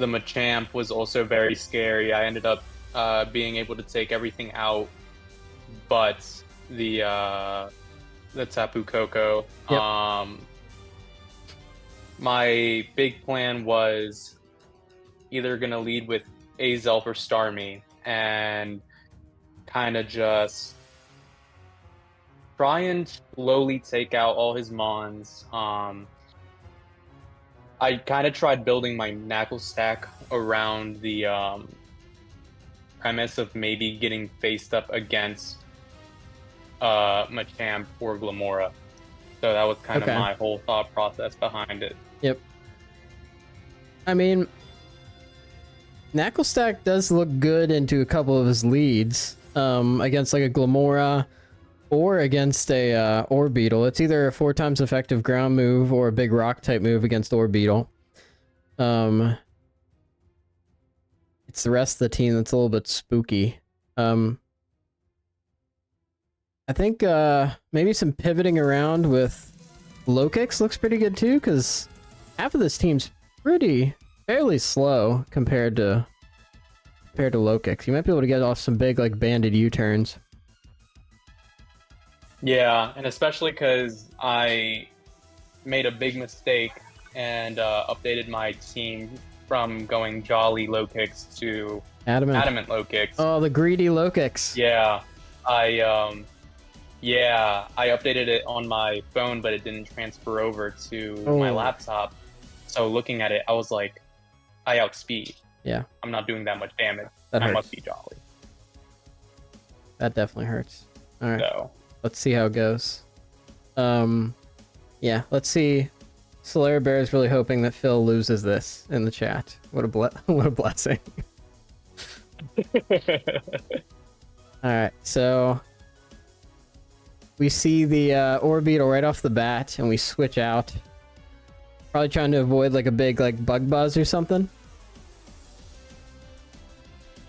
Machamp was also very scary. I ended up being able to take everything out but the Tapu Koko.
Yep.
My big plan was either gonna lead with Azelf or Starmie and kind of just try and slowly take out all his mons. I kind of tried building my Knackle stack around the premise of maybe getting faced up against Machamp or Glamora. So that was kind of my whole thought process behind it.
Yep. I mean, Knackle stack does look good into a couple of his leads against like a Glamora or against a Orbeetle. It's either a 4 times effective ground move or a big rock type move against Orbeetle. It's the rest of the team that's a little bit spooky. I think maybe some pivoting around with low kicks looks pretty good too, because half of this team's fairly slow compared to low kicks. You might be able to get off some big like banded U-turns.
Yeah, and especially because I made a big mistake and updated my team from going Jolly low kicks to Adamant low kicks.
Oh, the greedy low kicks.
Yeah, I updated it on my phone, but it didn't transfer over to my laptop. So looking at it, I was like, I outspeed.
Yeah.
I'm not doing that much damage.
That hurts.
I must be Jolly.
That definitely hurts. All right.
So
let's see how it goes. Yeah, let's see. Solaire Bear is really hoping that Phil loses this in the chat. What a blessing. All right, so we see the Orbeetle right off the bat, and we switch out. Probably trying to avoid like a big like bug buzz or something.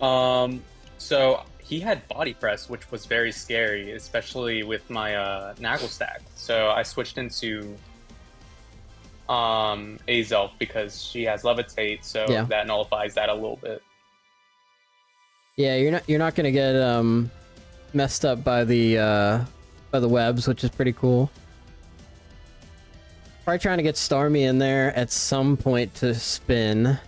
So he had body press, which was very scary, especially with my Knuckle stack. So I switched into Azelf because she has levitate, so
Yeah.
that nullifies that a little bit.
Yeah, you're not gonna get messed up by the webs, which is pretty cool. Probably trying to get Starmie in there at some point to spin.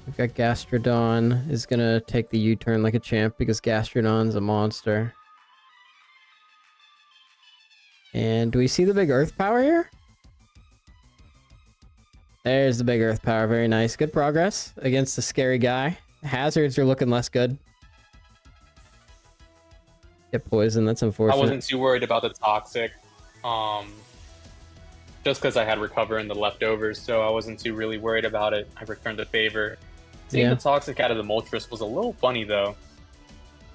We've got Gastrodon is gonna take the U-turn like a champ because Gastrodon's a monster. And do we see the big Earth Power here? There's the big Earth Power. Very nice. Good progress against the scary guy. Hazards are looking less good. Get poison. That's unfortunate.
I wasn't too worried about the toxic, just because I had recover in the leftovers, so I wasn't too really worried about it. I returned the favor. Seeing the toxic out of the Moltres was a little funny though.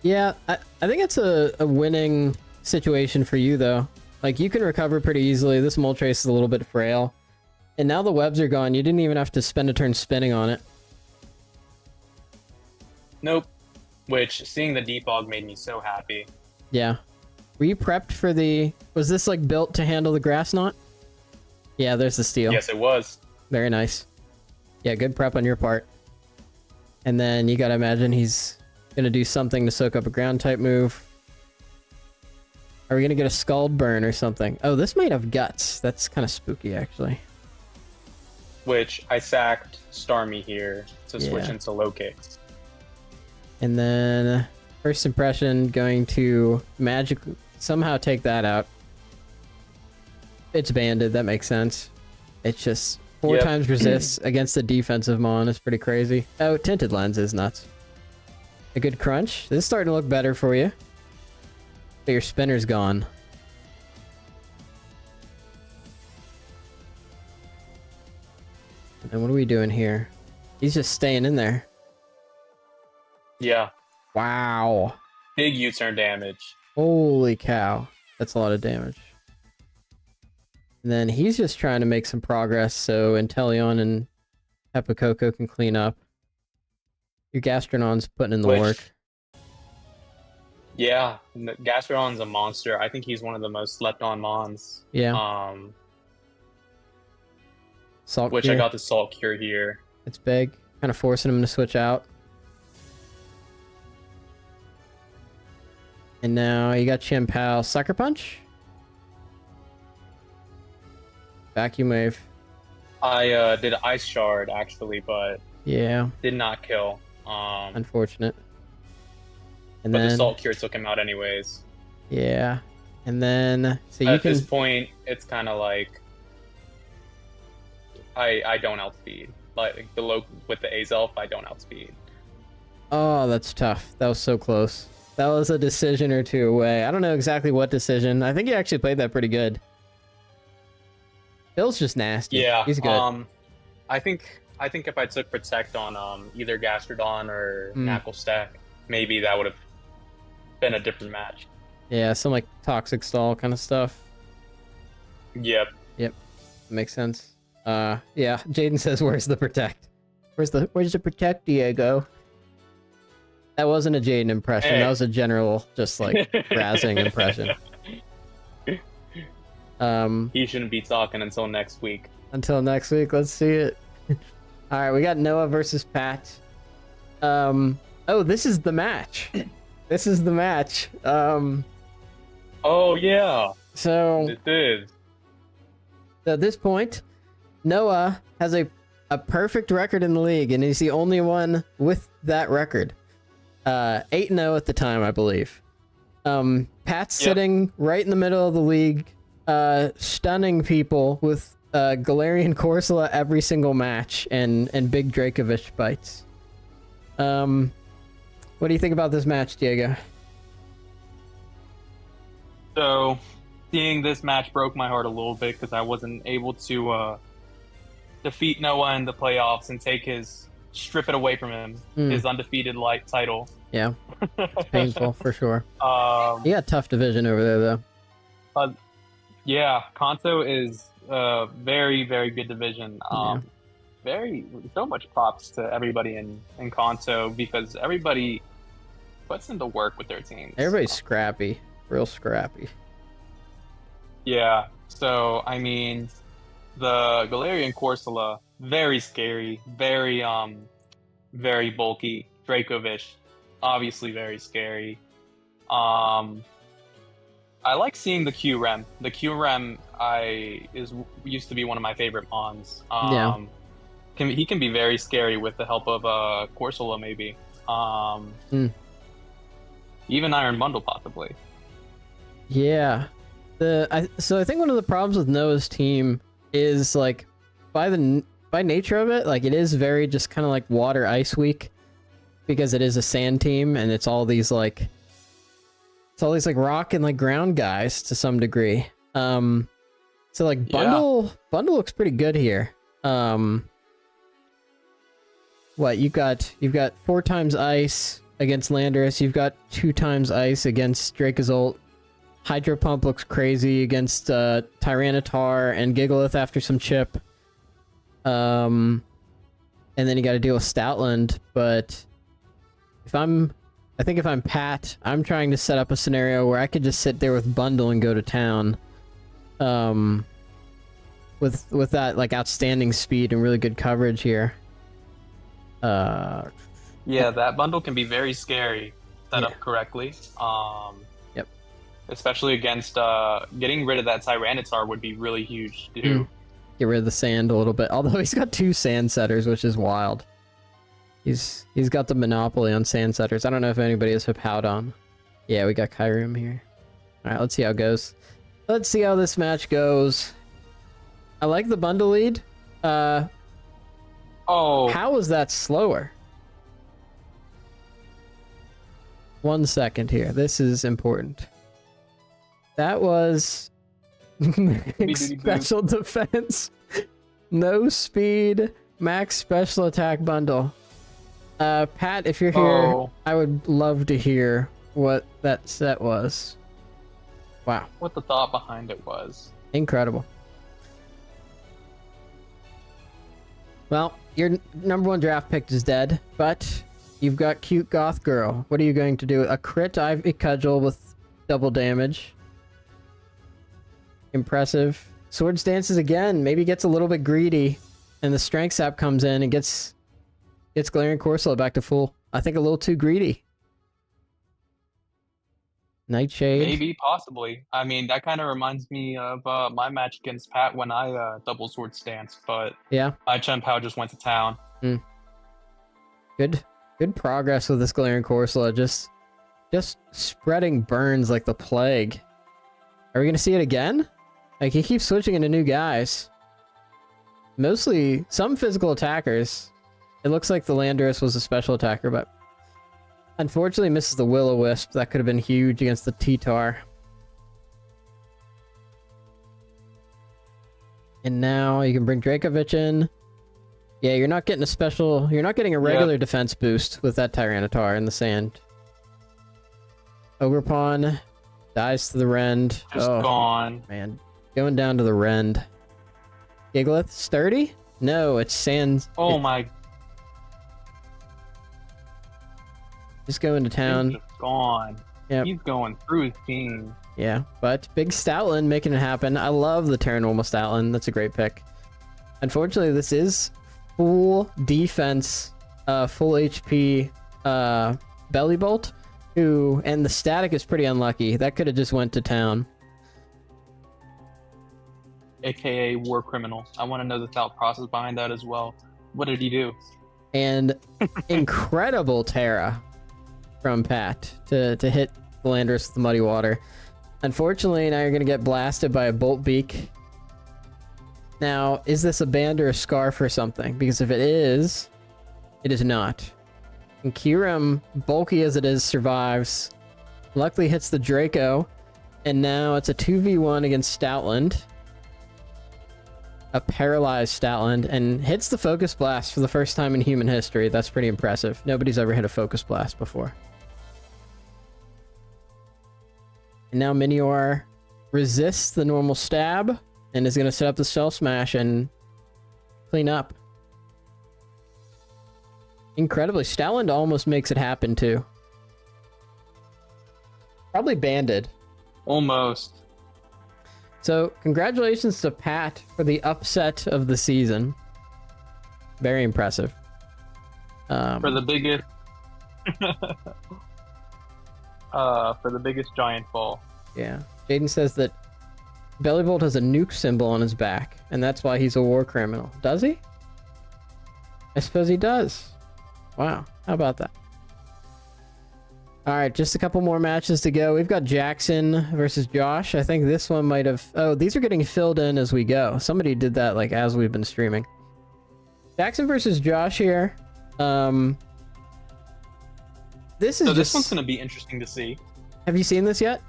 Yeah, I think it's a winning situation for you though. Like you can recover pretty easily. This Moltres is a little bit frail. And now the webs are gone. You didn't even have to spend a turn spinning on it.
Nope. Which, seeing the defog made me so happy.
Yeah. Were you prepped for the... Was this like built to handle the grass knot? Yeah, there's the steel.
Yes, it was.
Very nice. Yeah, good prep on your part. And then you gotta imagine he's gonna do something to soak up a ground type move. Are we gonna get a Scald Burn or something? Oh, this might have guts. That's kind of spooky, actually.
Which I sacked Starmie here to switch into low kicks.
And then first impression going to magically somehow take that out. It's banded, that makes sense. It's just 4 times resists against the defensive mon is pretty crazy. Oh, Tinted Lens is nuts. A good crunch. This is starting to look better for you. But your spinner's gone. And what are we doing here? He's just staying in there.
Yeah.
Wow.
Big U-turn damage.
Holy cow. That's a lot of damage. And then he's just trying to make some progress so Inteleon and Hepacoco can clean up. Your Gastrodon's putting in the work.
Yeah, Gastrodon's a monster. I think he's one of the most slept on mons.
Yeah. Salt
which
cure.
I got the Salt Cure here.
It's big. Kind of forcing him to switch out. And now you got Chimpao. Sucker Punch? Vacuum Wave.
I did Ice Shard, actually, but
yeah,
did not kill.
Unfortunate. And
but
then
the Salt Cure took him out anyways.
Yeah. And then so you
At
can
this point, it's kind of like I don't outspeed. Like with the Azelf, I don't outspeed.
Oh, that's tough. That was so close. That was a decision or two away. I don't know exactly what decision. I think he actually played that pretty good. Bill's just nasty.
Yeah,
he's good.
I think if I took Protect on either Gastrodon or Knuckle Stack, maybe that would have been a different match.
Yeah, some like Toxic Stall kind of stuff.
Yep.
Makes sense. Yeah, Jaden says, "Where's the Protect? Where's the Protect, Diego?" That wasn't a Jaden impression.
Hey.
That was a general, just like razzing impression.
He shouldn't be talking until next week.
Until next week, let's see it. All right, we got Noah versus Pat. Oh, this is the match. This is the match.
Oh yeah.
So
It did.
at this point, Noah has a perfect record in the league, and he's the only one with that record. 8-0 at the time, I believe. Pat's sitting right in the middle of the league, stunning people with Galarian Corsola every single match and big Dracovish bites. What do you think about this match, Diego?
So, seeing this match broke my heart a little bit because I wasn't able to defeat Noah in the playoffs and take his strip it away from him, his undefeated like title.
Yeah, it's painful for sure.
Um,
You got a tough division over there, though.
yeah, Kanto is a very, very good division. So much props to everybody in Kanto because everybody puts in the work with their teams.
Everybody's scrappy, real scrappy.
Yeah, so I mean, the Galarian Corsola, very scary, very bulky. Dracovish, obviously very scary. I like seeing the Q-Rem. The Q-Rem used to be one of my favorite Mons. He can be very scary with the help of Corsola, maybe. Even Iron Bundle, possibly.
Yeah. So I think one of the problems with Noah's team is, like, by nature of it, like, it is very just kind of like water ice weak, because it is a sand team and it's all these like rock and like ground guys to some degree. So like bundle looks pretty good here. What you've got 4 times ice against Landorus, you've got 2 times ice against Dracozolt. Hydro Pump looks crazy against Tyranitar and Gigalith after some chip. And then you got to deal with Stoutland, but if I'm Pat, I'm trying to set up a scenario where I could just sit there with Bundle and go to town. With that like outstanding speed and really good coverage here.
Yeah, that Bundle can be very scary set up correctly.
Yep.
Especially against getting rid of that Tyranitar would be really huge too.
Get rid of the sand a little bit. Although he's got 2 sand setters, which is wild. He's got the monopoly on sand setters. I don't know if anybody has Hippowdon. Yeah, we got Kyurem here. Alright, let's see how it goes. Let's see how this match goes. I like the Bundle lead. How was that slower? 1 second here. This is important. That was max special defense, no speed, max special attack Bundle. Pat, if you're here, I would love to hear what that set was. Wow.
What the thought behind it was.
Incredible. Well, your number 1 draft pick is dead, but you've got Cute Goth Girl. What are you going to do? A crit Ivy Cudgel with double damage. Impressive. Swords dances again. Maybe gets a little bit greedy, and the Strength Sap comes in and gets Galarian Corsola back to full. I think a little too greedy. Nightshade.
Maybe, possibly. I mean, that kind of reminds me of my match against Pat when I double sword stance, but
yeah,
Chen Pao just went to town.
Good progress with this Galarian Corsola. Just spreading burns like the plague. Are we gonna see it again? Like, he keeps switching into new guys. Mostly some physical attackers. It looks like the Landorus was a special attacker, but unfortunately misses the Will-O-Wisp. That could have been huge against the T-Tar. And now you can bring Dracovish in. Yeah, you're not getting a regular defense boost with that Tyranitar in the sand. Ogerpon dies to the Rend.
Just gone.
Man, going down to the Rend. Gigalith, sturdy? No, it's sand.
Oh my.
Just going to town.
He's just gone.
Yep.
He's going through his team.
Yeah, but big Stoutland making it happen. I love the Terranormal Stoutland. That's a great pick. Unfortunately, this is full defense, full HP Belly Bolt, and the static is pretty unlucky. That could have just went to town.
AKA War Criminal. I want to know the thought process behind that as well. What did he do?
And incredible Terra from Pat to hit the Landorus with the Muddy Water. Unfortunately, now you're going to get blasted by a Bolt Beak. Now, is this a band or a scarf or something? Because if it is not. And Kyurem, bulky as it is, survives. Luckily hits the Draco. And now it's a 2v1 against Stoutland. a paralyzed Statland and hits the Focus Blast for the first time in human history. That's pretty impressive. Nobody's ever hit a Focus Blast before. And now Minior resists the normal stab and is going to set up the Shell Smash and clean up. Incredibly, Statland almost makes it happen too. Probably banded.
Almost.
So, congratulations to Pat for the upset of the season. Very impressive.
For the biggest... for the biggest giant fall.
Yeah. Jaden says that Bellybolt has a nuke symbol on his back, and that's why he's a war criminal. Does he? I suppose he does. Wow. How about that? All right, just a couple more matches to go. We've got Jackson versus Josh. I think this one might have... Oh, these are getting filled in as we go. Somebody did that like as we've been streaming. Jackson versus Josh here. This is
this one's going to be interesting to see.
Have you seen this yet?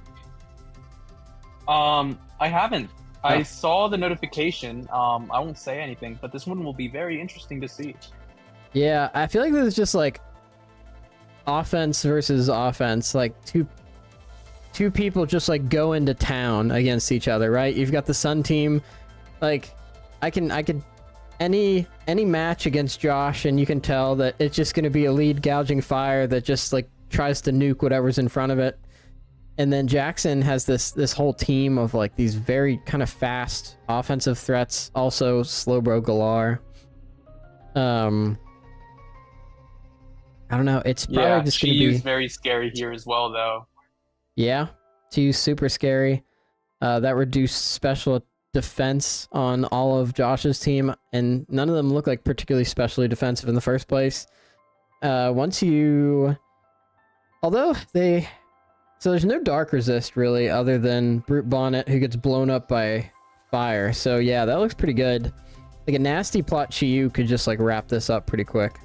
I haven't.
Oh.
I saw the notification. I won't say anything, but this one will be very interesting to see.
Yeah, I feel like this is just like offense versus offense, like two people just like go into town against each other, right? You've got the Sun team, like I could any match against Josh, and you can tell that it's just going to be a lead gouging fire that just like tries to nuke whatever's in front of it. And then Jackson has this whole team of like these very kind of fast offensive threats, also Slowbro Galar. I don't know. It's probably just going to be...
Chiyu's very scary here as well, though.
Yeah, Chiyu's super scary. That reduced special defense on all of Josh's team, and none of them look like particularly specially defensive in the first place. Once you... Although they... So there's no dark resist, really, other than Brute Bonnet, who gets blown up by fire. So yeah, that looks pretty good. Like a nasty plot Chiyu could just like wrap this up pretty quick.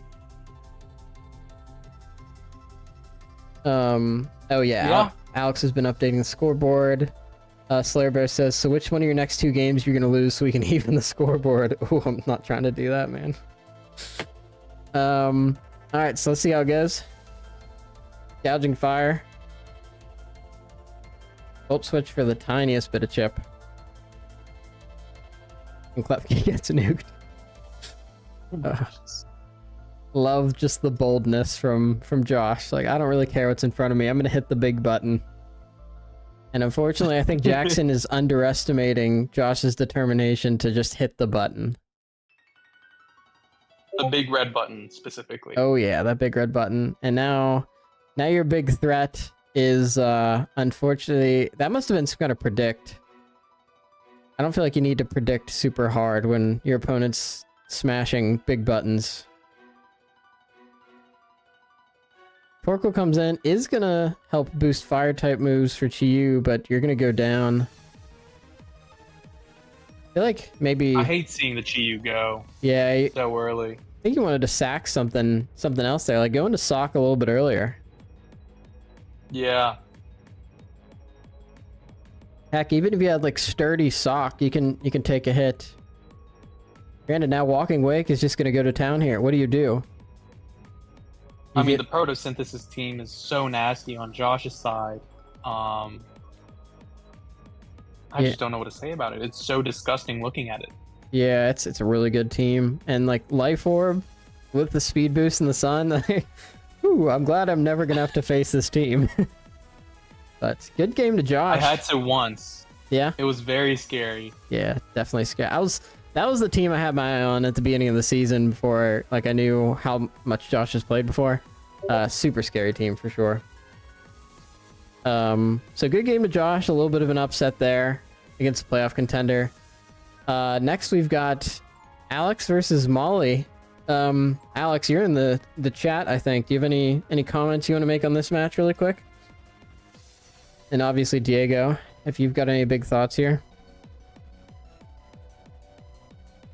Oh yeah. Alex has been updating the scoreboard. Slayer Bear says, so which one of your next two games you're gonna lose so we can even the scoreboard? Oh, I'm not trying to do that, man. Alright, so let's see how it goes. Gouging fire. Volt switch for the tiniest bit of chip. And Klepke gets nuked. Love just the boldness from Josh. Like, I don't really care what's in front of me. I'm gonna hit the big button. And unfortunately, I think Jackson is underestimating Josh's determination to just hit the button.
The big red button, specifically.
Oh yeah, that big red button. And now your big threat is, unfortunately, that must have been some kind of predict. I don't feel like you need to predict super hard when your opponent's smashing big buttons. Torkoal comes in, is gonna help boost fire type moves for Chiyu, but you're gonna go down. I feel like maybe...
I hate seeing the Chiyu go.
Yeah.
So early.
I think you wanted to sack something else there, like go into Sock a little bit earlier.
Yeah.
Heck, even if you had like sturdy Sock, you can take a hit. Granted, now Walking Wake is just gonna go to town here. What do you do?
I mean, the photosynthesis team is so nasty on Josh's side. I just don't know what to say about it. It's so disgusting looking at it.
Yeah, it's a really good team. And like Life Orb with the speed boost in the sun, ooh, I'm glad I'm never gonna have to face this team. But good game to Josh.
I had to once.
Yeah?
It was very scary.
Yeah, definitely scary. That was the team I had my eye on at the beginning of the season before like I knew how much Josh has played before. Super scary team for sure. So good game to Josh, a little bit of an upset there against a playoff contender. Next we've got Alex versus Molly. Alex, you're in the chat, I think. Do you have any comments you want to make on this match really quick? And obviously Diego, if you've got any big thoughts here.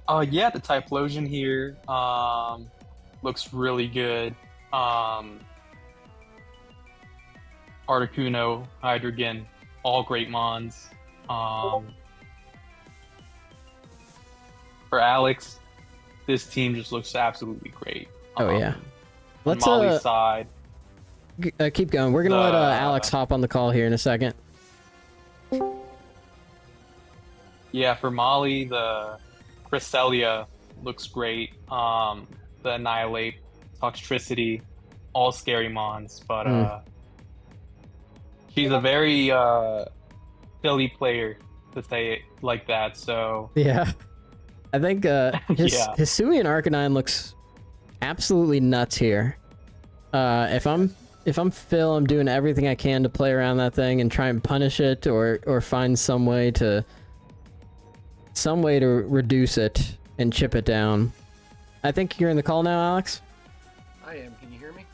Yeah, the Typhlosion here looks really good. Articuno, Hydreigon, all great mons. for Alex, this team just looks absolutely great.
Oh yeah.
On
Let's
Molly's side,
keep going. We're gonna let Alex hop on the call here in a second.
yeah, for Molly, the Cresselia looks great. The Annihilate, Toxtricity, all scary mons, but she's a very silly player to say it like that. So
Yeah. I think his
yeah,
Hisuian Arcanine looks absolutely nuts here. If I'm Phil, I'm doing everything I can to play around that thing and try and punish it or find some way to reduce it and chip it down. I think you're in the call now, Alex.
I am. Can you hear me?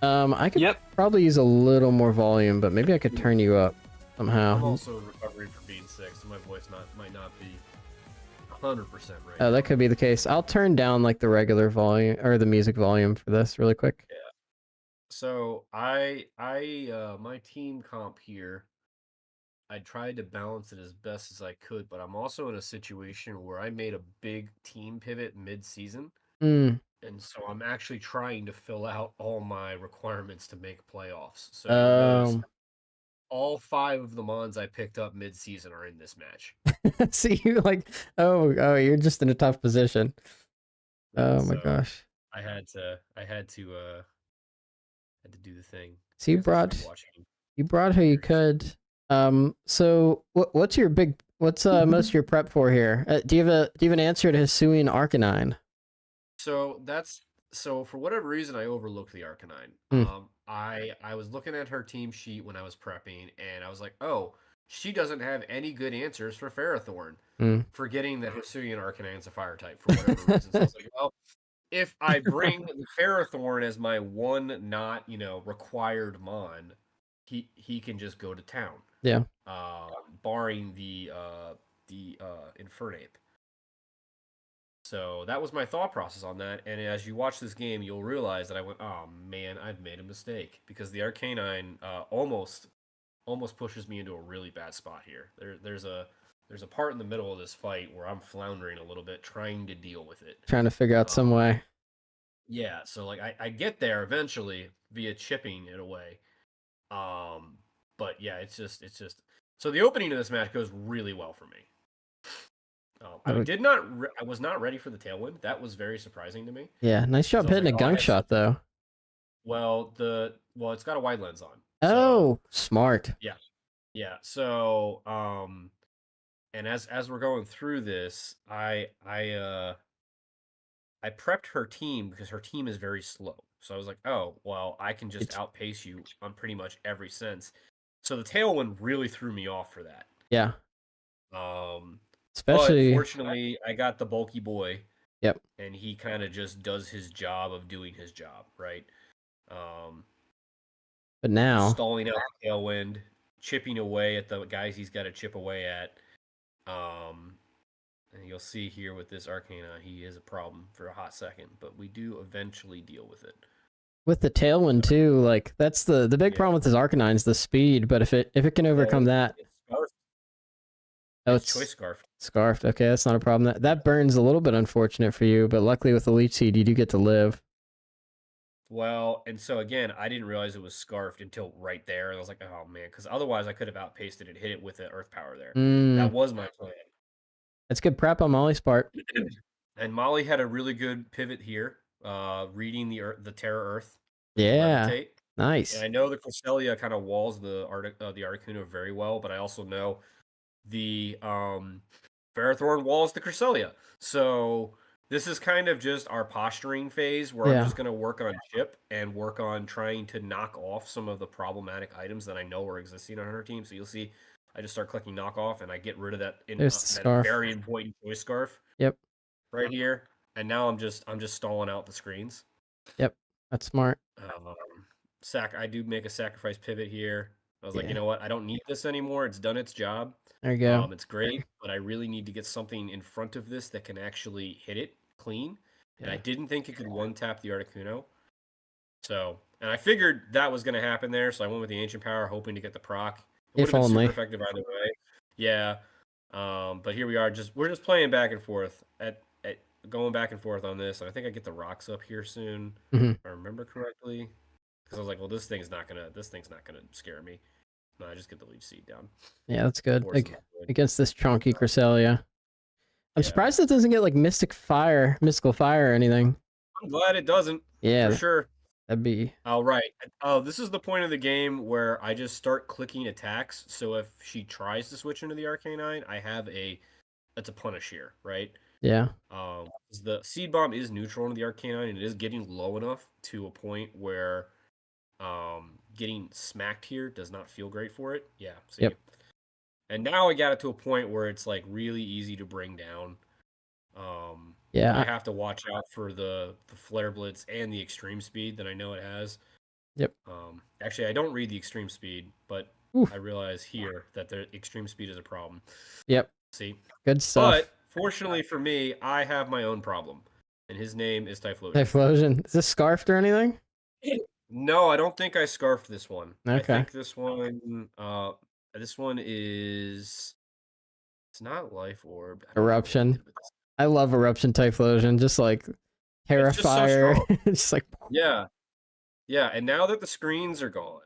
I could probably use a little more volume, but maybe I could turn you up somehow.
I'm also recovering from being sick, so my voice might not be 100% right.
Oh, that could be the case. I'll turn down like the regular volume or the music volume for this really quick.
Yeah. So my team comp here, I tried to balance it as best as I could, but I'm also in a situation where I made a big team pivot mid-season. And so I'm actually trying to fill out all my requirements to make playoffs. So you'll notice all 5 of the mons I picked up mid-season are in this match.
See, you're like, oh, you're just in a tough position. Oh my gosh.
I had to do the thing.
So you brought who you could. So what's most of your prep for here? Do you have an answer to Hisuian Arcanine?
So for whatever reason I overlooked the Arcanine. I was looking at her team sheet when I was prepping, and I was like, oh, she doesn't have any good answers for Ferrothorn. Forgetting that Hisuian Arcanine's a fire type for whatever reason. So I was like, well, if I bring the Ferrothorn as my one not, required mon, he can just go to town.
Yeah.
Barring the Infernape. So that was my thought process on that. And as you watch this game, you'll realize that I went, oh man, I've made a mistake, because the Arcanine almost pushes me into a really bad spot here. There's a part in the middle of this fight where I'm floundering a little bit, trying to deal with it.
Trying to figure out some way.
Yeah, so like I get there eventually via chipping it away. But yeah, it's just so the opening of this match goes really well for me. I was not ready for the Tailwind. That was very surprising to me.
Yeah, nice job hitting a gunk shot though.
Well, it's got a wide lens on.
Oh, smart.
Yeah. So, and as we're going through this, I prepped her team because her team is very slow. So I was like, oh, well, I can just outpace you on pretty much every sense. So the Tailwind really threw me off for that.
Yeah.
Especially, but fortunately, I got the bulky boy.
Yep.
And he kind of just does his job of doing his job, right?
But now
stalling out the Tailwind, chipping away at the guys he's got to chip away at. And you'll see here with this Arcanine, he is a problem for a hot second, but we do eventually deal with it.
With the Tailwind too, like that's the big problem with his Arcanine is the speed. But if it can overcome that,
it's Choice Scarf.
Scarfed. Okay, that's not a problem. That burns a little bit unfortunate for you, but luckily with the Leech Seed, you do get to live.
Well, and so again, I didn't realize it was Scarfed until right there, and I was like, oh man, because otherwise I could have outpaced it and hit it with the Earth Power there. That was my plan.
That's good prep on Molly's part.
And Molly had a really good pivot here, reading the Terra Earth.
Yeah,
Levitate.
Nice.
And I know the Cresselia kind of walls the Articuno very well, but I also know the Ferrothorn walls the Cresselia. So this is kind of just our posturing phase where I'm just going to work on chip and work on trying to knock off some of the problematic items that I know are existing on her team. So you'll see I just start clicking knock off and I get rid of that, that very important Choice Scarf.
Yep.
Right here. And now I'm just stalling out the screens.
Yep. That's smart.
I do make a sacrifice pivot here. I was like, you know what? I don't need this anymore. It's done its job.
There you go.
It's great, but I really need to get something in front of this that can actually hit it clean. Yeah. And I didn't think it could one-tap the Articuno. So, and I figured that was going to happen there, so I went with the Ancient Power, hoping to get the proc. It would have been super effective either way. Yeah. But here we are. We're just playing back and forth. going back and forth on this. I think I get the rocks up here soon,
Mhm.
if I remember correctly. Because I was like, well, this thing's not gonna scare me. No, I just get the leech seed down.
Yeah, that's good.
Force
Like
them to win.
against this chunky Cresselia. I'm
Yeah.
surprised it doesn't get like mystical fire or anything.
I'm glad it doesn't.
Yeah,
For sure.
that'd be.
Oh, right. Oh, this is the point of the game where I just start clicking attacks. So if she tries to switch into the Arcanine, I have it's a punish here, right?
Yeah.
The Seed Bomb is neutral into the Arcanine, and it is getting low enough to a point where getting smacked here does not feel great for it. Yeah, see?
Yep.
And now I got it to a point where it's like really easy to bring down.
Yeah.
I have to watch out for the Flare Blitz and the extreme speed that I know it has.
Yep.
Actually, I don't read the extreme speed, but
Oof.
I realize here that the extreme speed is a problem.
Yep.
See?
Good stuff.
But fortunately for me, I have my own problem, and his name is Typhlosion.
Typhlosion. Is this scarfed or anything?
No, I don't think I scarfed this one.
Okay.
I think this one is. It's not Life Orb. I don't know what I
Eruption.
did with this.
I love Eruption Typhlosion. Just like Terrifier.
It's just so
just like.
Yeah. Yeah, and now that the screens are gone,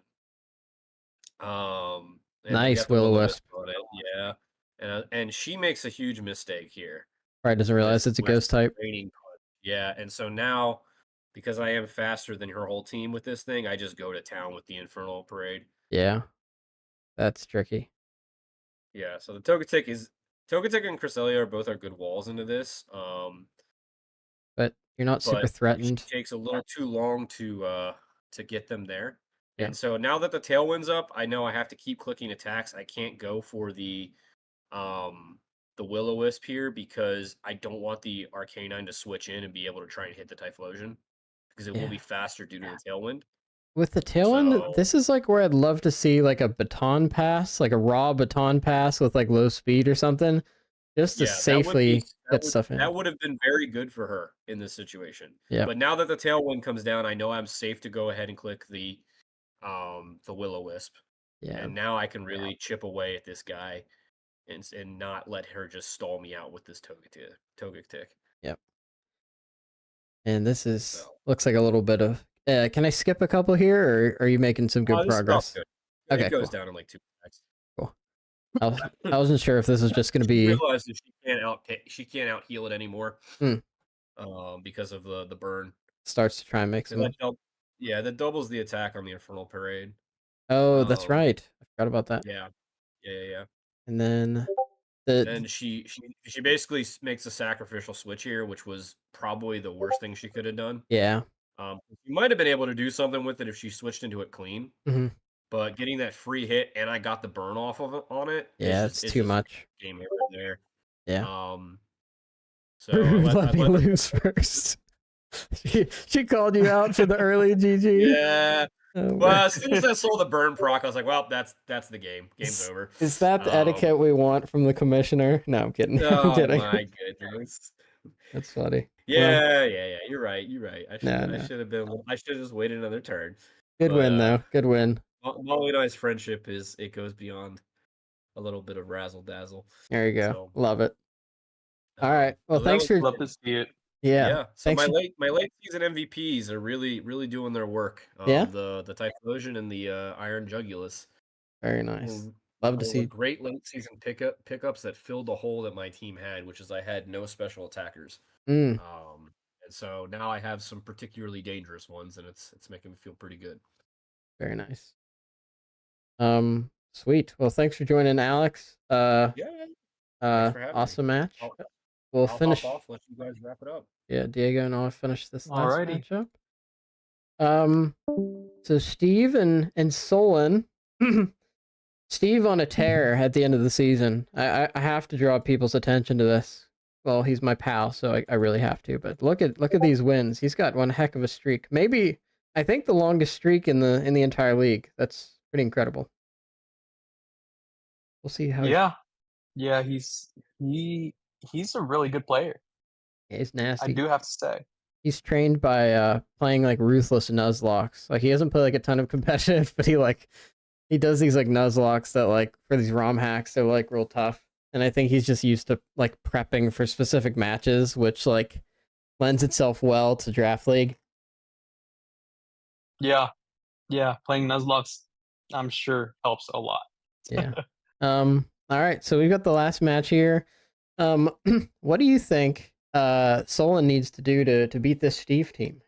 and they
Nice
got the
Will-O-Wisp.
on it, yeah, and she makes a huge mistake here.
Probably doesn't realize it's a ghost type.
Yeah, and so now, because I am faster than her whole team with this thing, I just go to town with the Infernal Parade.
Yeah, that's tricky.
Yeah, so the Togetic and Cresselia are both good walls into this.
But you're not super threatened.
It takes a little too long to get them there.
Yeah.
And so now that the Tailwind's up, I know I have to keep clicking attacks. I can't go for the Will-O-Wisp here because I don't want the Arcanine to switch in and be able to try and hit the Typhlosion because it will be faster due to the Tailwind.
With the Tailwind, this is like where I'd love to see like a baton pass, like a raw baton pass with like low speed or something, just to safely get stuff in.
That would have been very good for her in this situation.
Yeah.
But now that the Tailwind comes down, I know I'm safe to go ahead and click the Will-O-Wisp.
Yeah.
And now I can really chip away at this guy and not let her just stall me out with this Togetic.
Yep. And this looks like a little bit of. Can I skip a couple here, or are you making some good progress?
Good.
Okay,
it goes down in like 2 attacks.
Cool. I wasn't sure if this was just going to be.
Realized that she can't out heal it anymore. Because of the burn.
Starts to try and make some.
That doubles the attack on the Infernal Parade.
Oh, that's right. I forgot about that.
Yeah.
And then
then she basically makes a sacrificial switch here, which was probably the worst thing she could have done.
Yeah.
She might have been able to do something with it if she switched into it clean.
Mm-hmm.
But getting that free hit and I got the burn off of it on it.
Yeah, it's too much.
Game over there.
Yeah.
So
let me lose first. She called you out for the early GG.
Yeah. Well, as soon as I saw the burn proc, I was like, "Well, that's the game. Game's over."
Is that the etiquette we want from the commissioner? No, I'm kidding.
Oh
I'm kidding.
My goodness,
that's funny.
Yeah. You're right. I should have been. I should have just waited another turn.
Good win though. Good win.
Molly and I's friendship goes beyond a little bit of razzle dazzle.
There you go. Love it. All right. Well, thanks for.
Love to see it.
Yeah.
So my late season MVPs are really doing their work. The Typhlosion and the Iron Jugulus.
Very nice. Love to see
great late season pickups that filled the hole that my team had, which is I had no special attackers. And so now I have some particularly dangerous ones, and it's making me feel pretty good.
Very nice. Sweet. Well, thanks for joining, Alex.
Thanks for having
awesome
me.
match. We'll finish.
Hop off, let you guys wrap it up.
Yeah, Diego and I'll finish this last matchup. So Steve and Solon. Steve on a tear at the end of the season. I have to draw people's attention to this. Well, he's my pal, so I really have to. But look at these wins. He's got one heck of a streak. Maybe I think the longest streak in the entire league. That's pretty incredible. We'll see how.
Yeah, he's a really good player.
Yeah, he's nasty.
I do have to say.
He's trained by playing like ruthless Nuzlocks. Like he doesn't play like a ton of competitive, but he does these like Nuzlocks that like for these ROM hacks, they're like real tough. And I think he's just used to like prepping for specific matches, which like lends itself well to Draft League.
Yeah, playing Nuzlocke, I'm sure, helps a lot.
Yeah. All right, so we've got the last match here. What do you think Solon needs to do to beat this Steve team?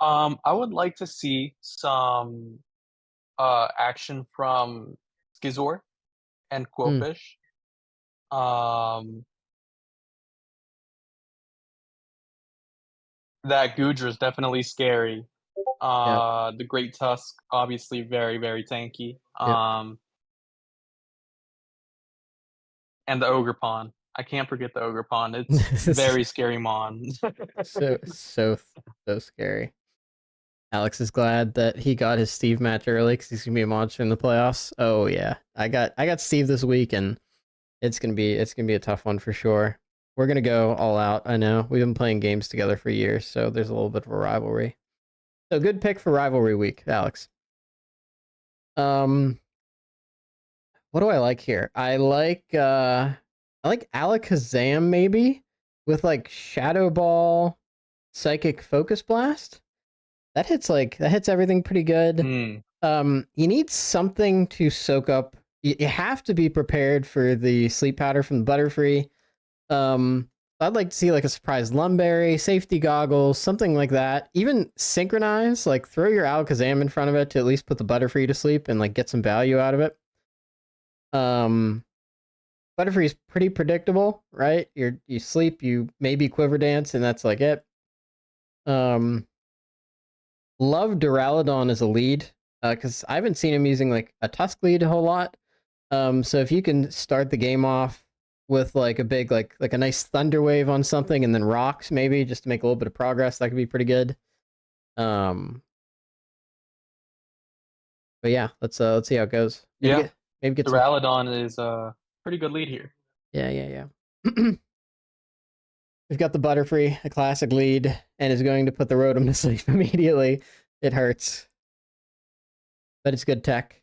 I would like to see some action from Skizor and Quillfish. That Goodra is definitely scary.
Yep.
The Great Tusk, obviously very, very tanky.
Yep.
And the Ogerpon. I can't forget the Ogerpon. It's very scary mon.
so scary. Alex is glad that he got his Steve match early because he's gonna be a monster in the playoffs. Oh yeah, I got Steve this week, and it's gonna be a tough one for sure. We're gonna go all out. I know we've been playing games together for years, so there's a little bit of a rivalry. So good pick for rivalry week, Alex. What do I like here? I like Alakazam maybe with like Shadow Ball, Psychic Focus Blast. That hits everything pretty good. You need something to soak up. You have to be prepared for the sleep powder from the Butterfree. I'd like to see like a surprise Lumberry, safety goggles, something like that. Even synchronize, like throw your Alakazam in front of it to at least put the Butterfree to sleep and like get some value out of it. Butterfree is pretty predictable, right? You sleep, you maybe Quiver Dance, and that's like it. Love Duraludon as a lead, because I haven't seen him using like a Tusk lead a whole lot. So if you can start the game off with like a big like a nice Thunder Wave on something and then rocks maybe just to make a little bit of progress, that could be pretty good. But yeah, let's see how it goes. Maybe get some...
Duraludon is a pretty good lead here.
Yeah. We've got the Butterfree, a classic lead, and is going to put the Rotom to sleep immediately. It hurts. But it's good tech.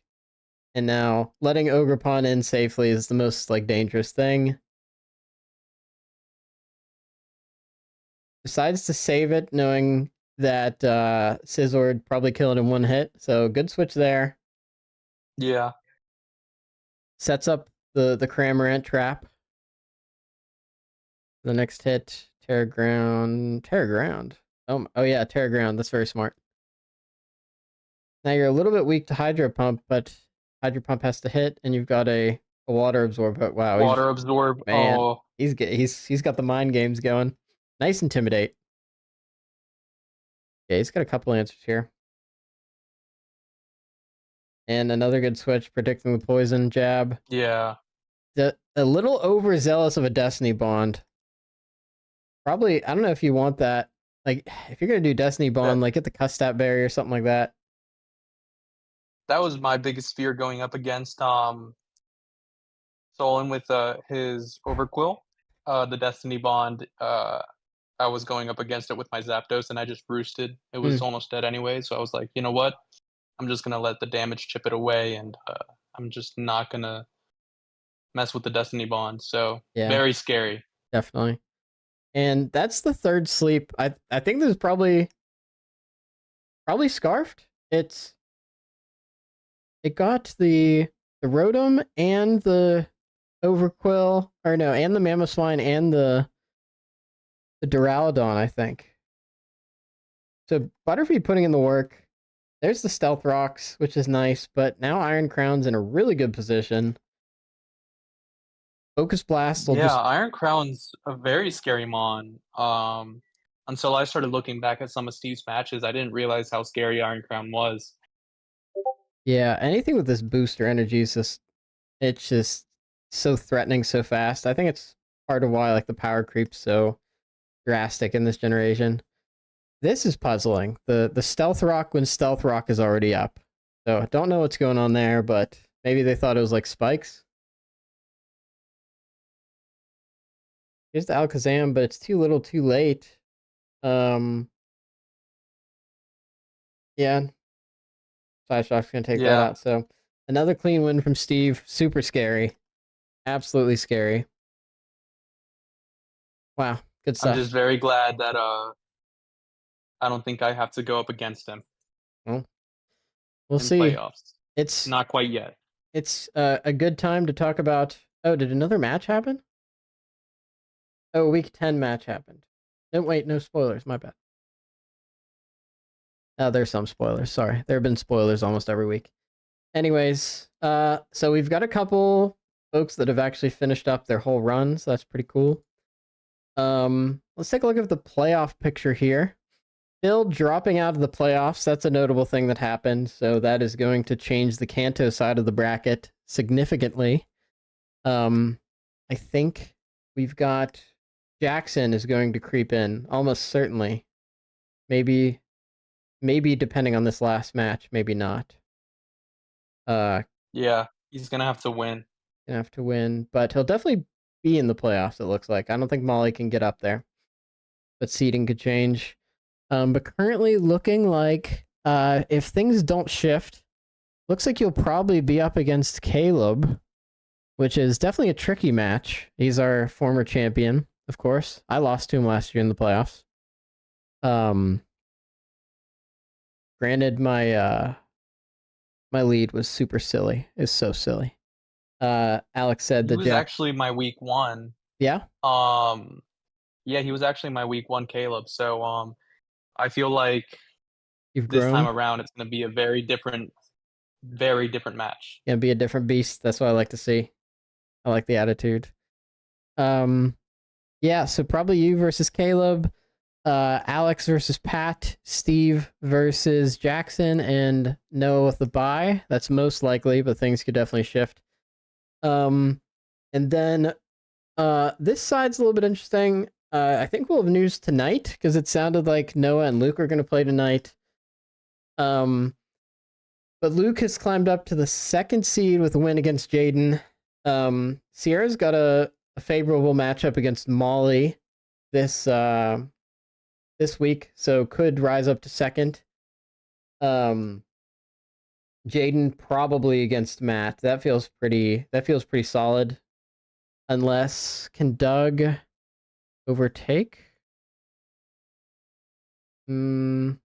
And now, letting Ogerpon in safely is the most, like, dangerous thing. Decides to save it, knowing that Scizor would probably kill it in one hit. So, good switch there.
Yeah.
Sets up the Cramorant trap. The next hit, Terra Ground. Oh yeah, Terra Ground. That's very smart. Now you're a little bit weak to Hydro Pump, but Hydro Pump has to hit, and you've got a Water Absorb. But wow,
Water Absorb.
Man,
oh,
he's got the mind games going. Nice Intimidate. Yeah, he's got a couple answers here. And another good switch, predicting the poison jab.
Yeah.
A little overzealous of a Destiny Bond. Probably, I don't know if you want that. Like, if you're gonna do Destiny Bond, like get the Custat Berry or something like that.
That was my biggest fear going up against Solon with his Overquill. The Destiny Bond, I was going up against it with my Zapdos, and I just roosted. It was almost dead anyway, so I was like, you know what? I'm just gonna let the damage chip it away, and I'm just not gonna mess with the Destiny Bond. So
yeah,
very scary.
Definitely. And that's the third sleep. I think this is probably Scarfed. It got the Rotom and the Overquill, or no, and the Mamoswine and the Duraludon, I think. So Butterfree putting in the work. There's the Stealth Rocks, which is nice, but now Iron Crown's in a really good position. Focus Blast will just...
Iron Crown's a very scary mon. Until I started looking back at some of Steve's matches, I didn't realize how scary Iron Crown was.
Yeah, anything with this booster energy is it's just so threatening so fast. I think it's part of why like the power creep's so drastic in this generation. This is puzzling. The Stealth Rock when Stealth Rock is already up. So I don't know what's going on there, but maybe they thought it was like spikes. Here's the Alakazam, but it's too little too late. Yeah. Psyshock's gonna take that out. So another clean win from Steve. Super scary. Absolutely scary. Wow, good
I'm
stuff.
just very glad that I don't think I have to go up against him
Well, we'll
in
see.
playoffs.
It's
Not quite yet.
a good time to talk about. Oh, did another match happen? Oh, week 10 match happened. No, wait, no spoilers. My bad. Oh, there's some spoilers. Sorry, there have been spoilers almost every week. Anyways, so we've got a couple folks that have actually finished up their whole runs. That's pretty cool. Let's take a look at the playoff picture here. Phil dropping out of the playoffs. That's a notable thing that happened. So that is going to change the Kanto side of the bracket significantly. I think we've got Jackson is going to creep in almost certainly. Maybe depending on this last match, maybe not.
Yeah, he's gonna have to win.
Gonna have to win, but he'll definitely be in the playoffs. It looks like. I don't think Molly can get up there, but seeding could change. But currently looking like if things don't shift, looks like you'll probably be up against Caleb, which is definitely a tricky match. He's our former champion, of course. I lost to him last year in the playoffs. Granted, my lead was super silly. It's so silly. Alex said
He
that
was actually my week 1.
Yeah.
Yeah, he was actually my week 1 Caleb. So I feel like
You've
this
grown.
time around it's gonna be a very different match.
Gonna be a different beast. That's what I like to see. I like the attitude. Yeah, so probably you versus Caleb, Alex versus Pat, Steve versus Jackson, and Noah with the bye. That's most likely, but things could definitely shift. And then this side's a little bit interesting. I think we'll have news tonight because it sounded like Noah and Luke are going to play tonight. But Luke has climbed up to the 2nd seed with a win against Jaden. Sierra's got a favorable matchup against Molly this week, so could rise up to 2nd. Jaden probably against Matt. That feels pretty solid. Unless can Doug overtake? No.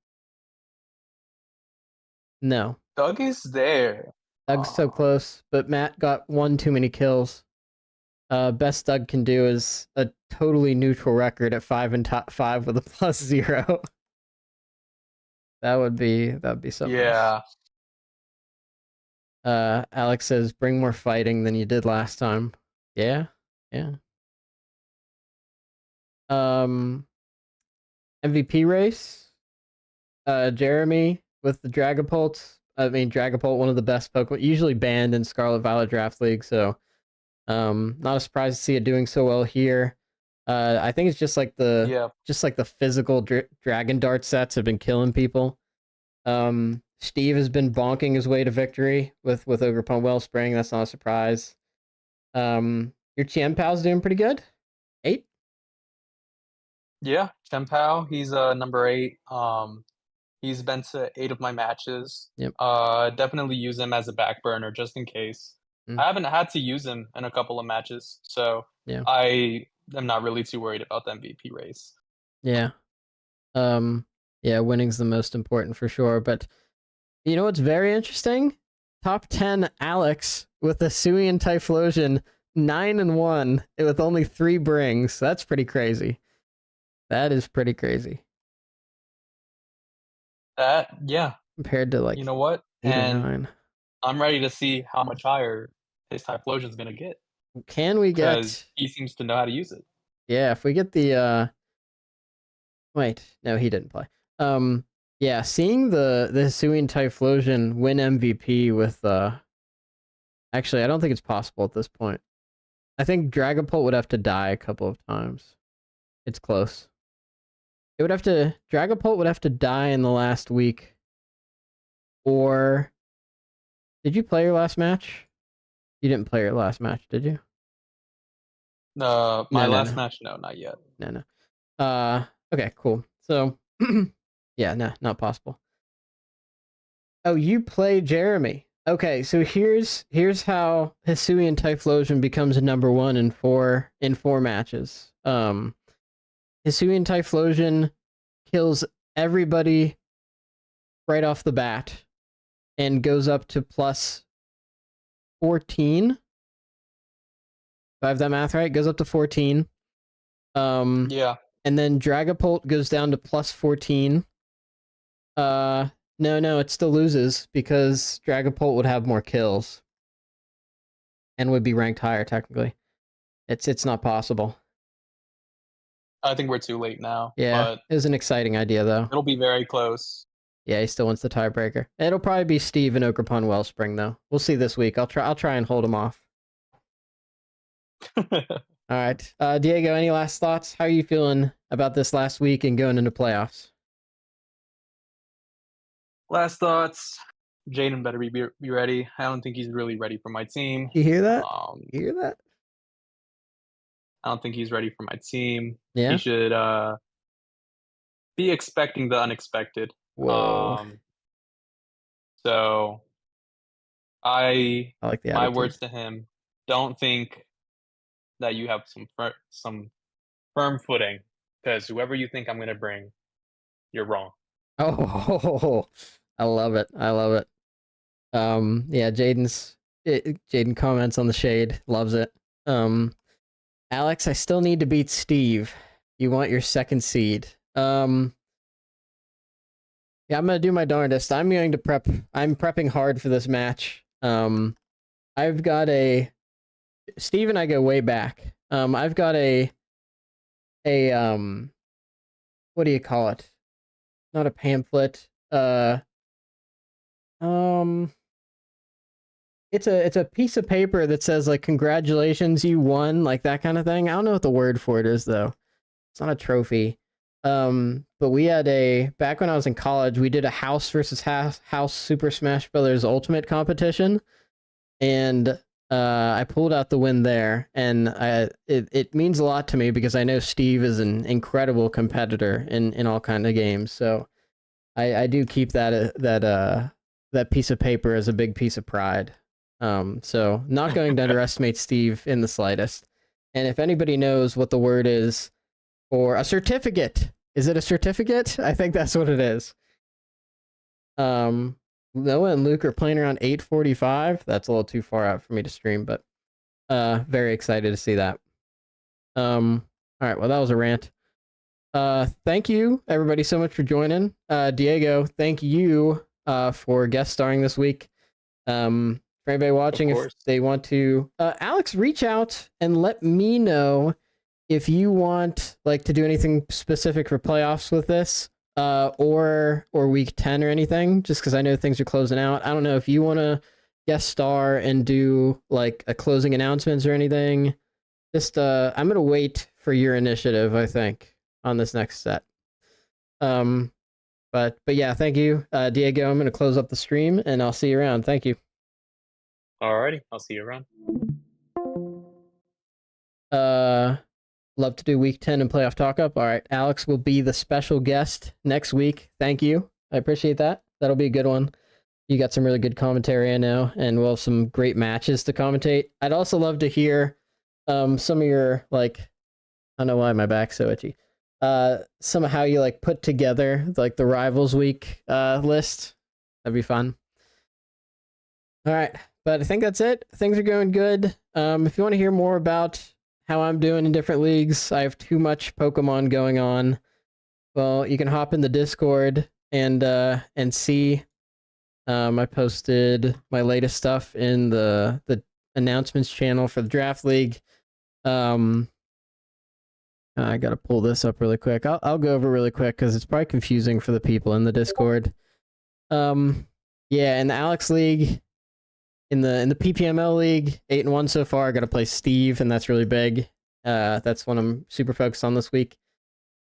Doug is there.
Doug's so close, but Matt got one too many kills. Best Doug can do is a totally neutral record at 5 and top 5 with a +0. That would be something.
Yeah.
Alex says, "Bring more fighting than you did last time." Yeah. MVP race. Jeremy with the Dragapult. I mean, Dragapult, one of the best Pokemon, usually banned in Scarlet Violet Draft League, so not a surprise to see it doing so well here. I think it's just like the physical Dragon Dart sets have been killing people. Steve has been bonking his way to victory with Ogerpon Wellspring. That's not a surprise. Your Chiempow's doing pretty good. 8.
Yeah, Chiempao, he's number 8. He's been to 8 of my matches.
Yep.
Definitely use him as a back burner just in case.
Mm.
I haven't had to use him in a couple of matches, so
Yeah.
I am not really too worried about the MVP race.
Yeah. Yeah, winning's the most important for sure. But you know what's very interesting? Top 10 Alex with the Suian Typhlosion, 9-1 with only 3 brings. That's pretty crazy. That is pretty crazy.
Yeah.
Compared to
you know what?
8
And
or 9.
I'm ready to see how much higher his Typhlosion's gonna get.
Can we get?
Because he seems to know how to use it.
Yeah, if we get the wait, no, he didn't play. Yeah, seeing the Hisuian Typhlosion win MVP with actually, I don't think it's possible at this point. I think Dragapult would have to die a couple of times. It's close. Dragapult would have to die in the last week. Or did you play your last match? You didn't play your last match, did you?
My last match, no, not yet.
No. Okay, cool. So, yeah, no, not possible. Oh, you play Jeremy. Okay, so here's how Hisuian Typhlosion becomes a number 1 in 4 matches. Hisuian Typhlosion kills everybody right off the bat and goes up to plus 14. If I have that math right, goes up to 14.
Yeah.
And then Dragapult goes down to plus 14. No, it still loses because Dragapult would have more kills and would be ranked higher technically. It's not possible.
I think we're too late now.
Yeah,
But
it was an exciting idea though.
it'll be very close.
Yeah, he still wants the tiebreaker. It'll probably be Steve and Okerpon Wellspring though. We'll see this week. I'll try and hold him off. All right, Diego. Any last thoughts? How are you feeling about this last week and going into playoffs?
Last thoughts. Jaden better be ready. I don't think he's really ready for my team.
You hear that? You hear that?
I don't think he's ready for my team.
Yeah.
He should be expecting the unexpected.
Whoa.
So I
like the
my
attitude.
words to him, don't think that you have some firm footing, because whoever you think I'm going to bring, you're wrong.
Oh, I love it. I love it. Yeah, Jaden comments on the shade, loves it. Alex, I still need to beat Steve. You want your second seed. Yeah, I'm gonna do my darndest. I'm prepping hard for this match. I've got Steve and I go way back. I've got a what do you call it? Not a pamphlet. It's a piece of paper that says like congratulations, you won, like that kind of thing. I don't know what the word for it is though. It's not a trophy. But we had back when I was in college, we did a house versus house Super Smash Brothers Ultimate competition, and I pulled out the win there, and it means a lot to me because I know Steve is an incredible competitor in all kind of games. So I do keep that piece of paper as a big piece of pride. So not going to underestimate Steve in the slightest. And if anybody knows what the word is for a certificate, is it a certificate? I think that's what it is. Noah and Luke are playing around 8:45. That's a little too far out for me to stream, but very excited to see that. All right, well that was a rant. Thank you everybody so much for joining. Diego, thank you for guest starring this week. For anybody watching, if they want to, Alex, reach out and let me know if you want like to do anything specific for playoffs with this, or week 10 or anything, just because I know things are closing out. I don't know if you want to guest star and do like a closing announcements or anything. Just I'm gonna wait for your initiative, I think, on this next set. But yeah, thank you, Diego. I'm gonna close up the stream and I'll see you around. Thank you.
Alrighty, I'll see you around.
Love to do week 10 and playoff talk up. All right, Alex will be the special guest next week. Thank you. I appreciate that. That'll be a good one. You got some really good commentary I know, and we'll have some great matches to commentate. I'd also love to hear some of your, like, I don't know why my back's so itchy. Some of how you like put together like the Rivals Week list. That'd be fun. All right, but I think that's it. Things are going good. If you want to hear more about how I'm doing in different leagues, I have too much Pokemon going on. Well, you can hop in the Discord and see. I posted my latest stuff in the announcements channel for the Draft League. I gotta pull this up really quick. I'll go over really quick because it's probably confusing for the people in the Discord. Yeah, in the Alex League, in the PPML League, 8-1 so far. I gotta play Steve, and that's really big. That's one I'm super focused on this week.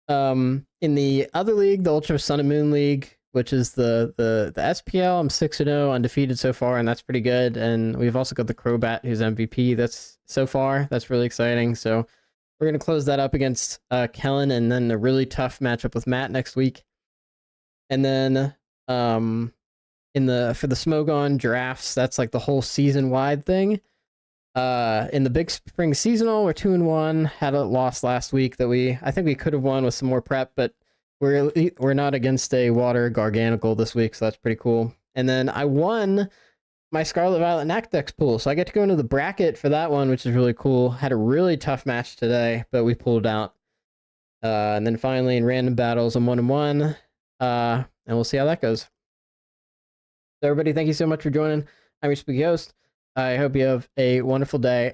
In the other league, the Ultra Sun and Moon League, which is the SPL, I'm 6-0, undefeated so far, and that's pretty good. And we've also got the Crobat, who's MVP. That's so far, that's really exciting. So we're gonna close that up against Kellen, and then a really tough matchup with Matt next week. And then for the Smogon drafts, that's like the whole season wide thing. In the Big Spring Seasonal, we're 2-1. Had a loss last week that I think we could have won with some more prep, but we're not against a water Garganical this week, so that's pretty cool. And then I won my Scarlet Violet Nacdex pool, so I get to go into the bracket for that one, which is really cool. Had a really tough match today, but we pulled out. And then finally in random battles, I'm 1-1. And we'll see how that goes. So everybody, thank you so much for joining. I'm your spooky host. I hope you have a wonderful day.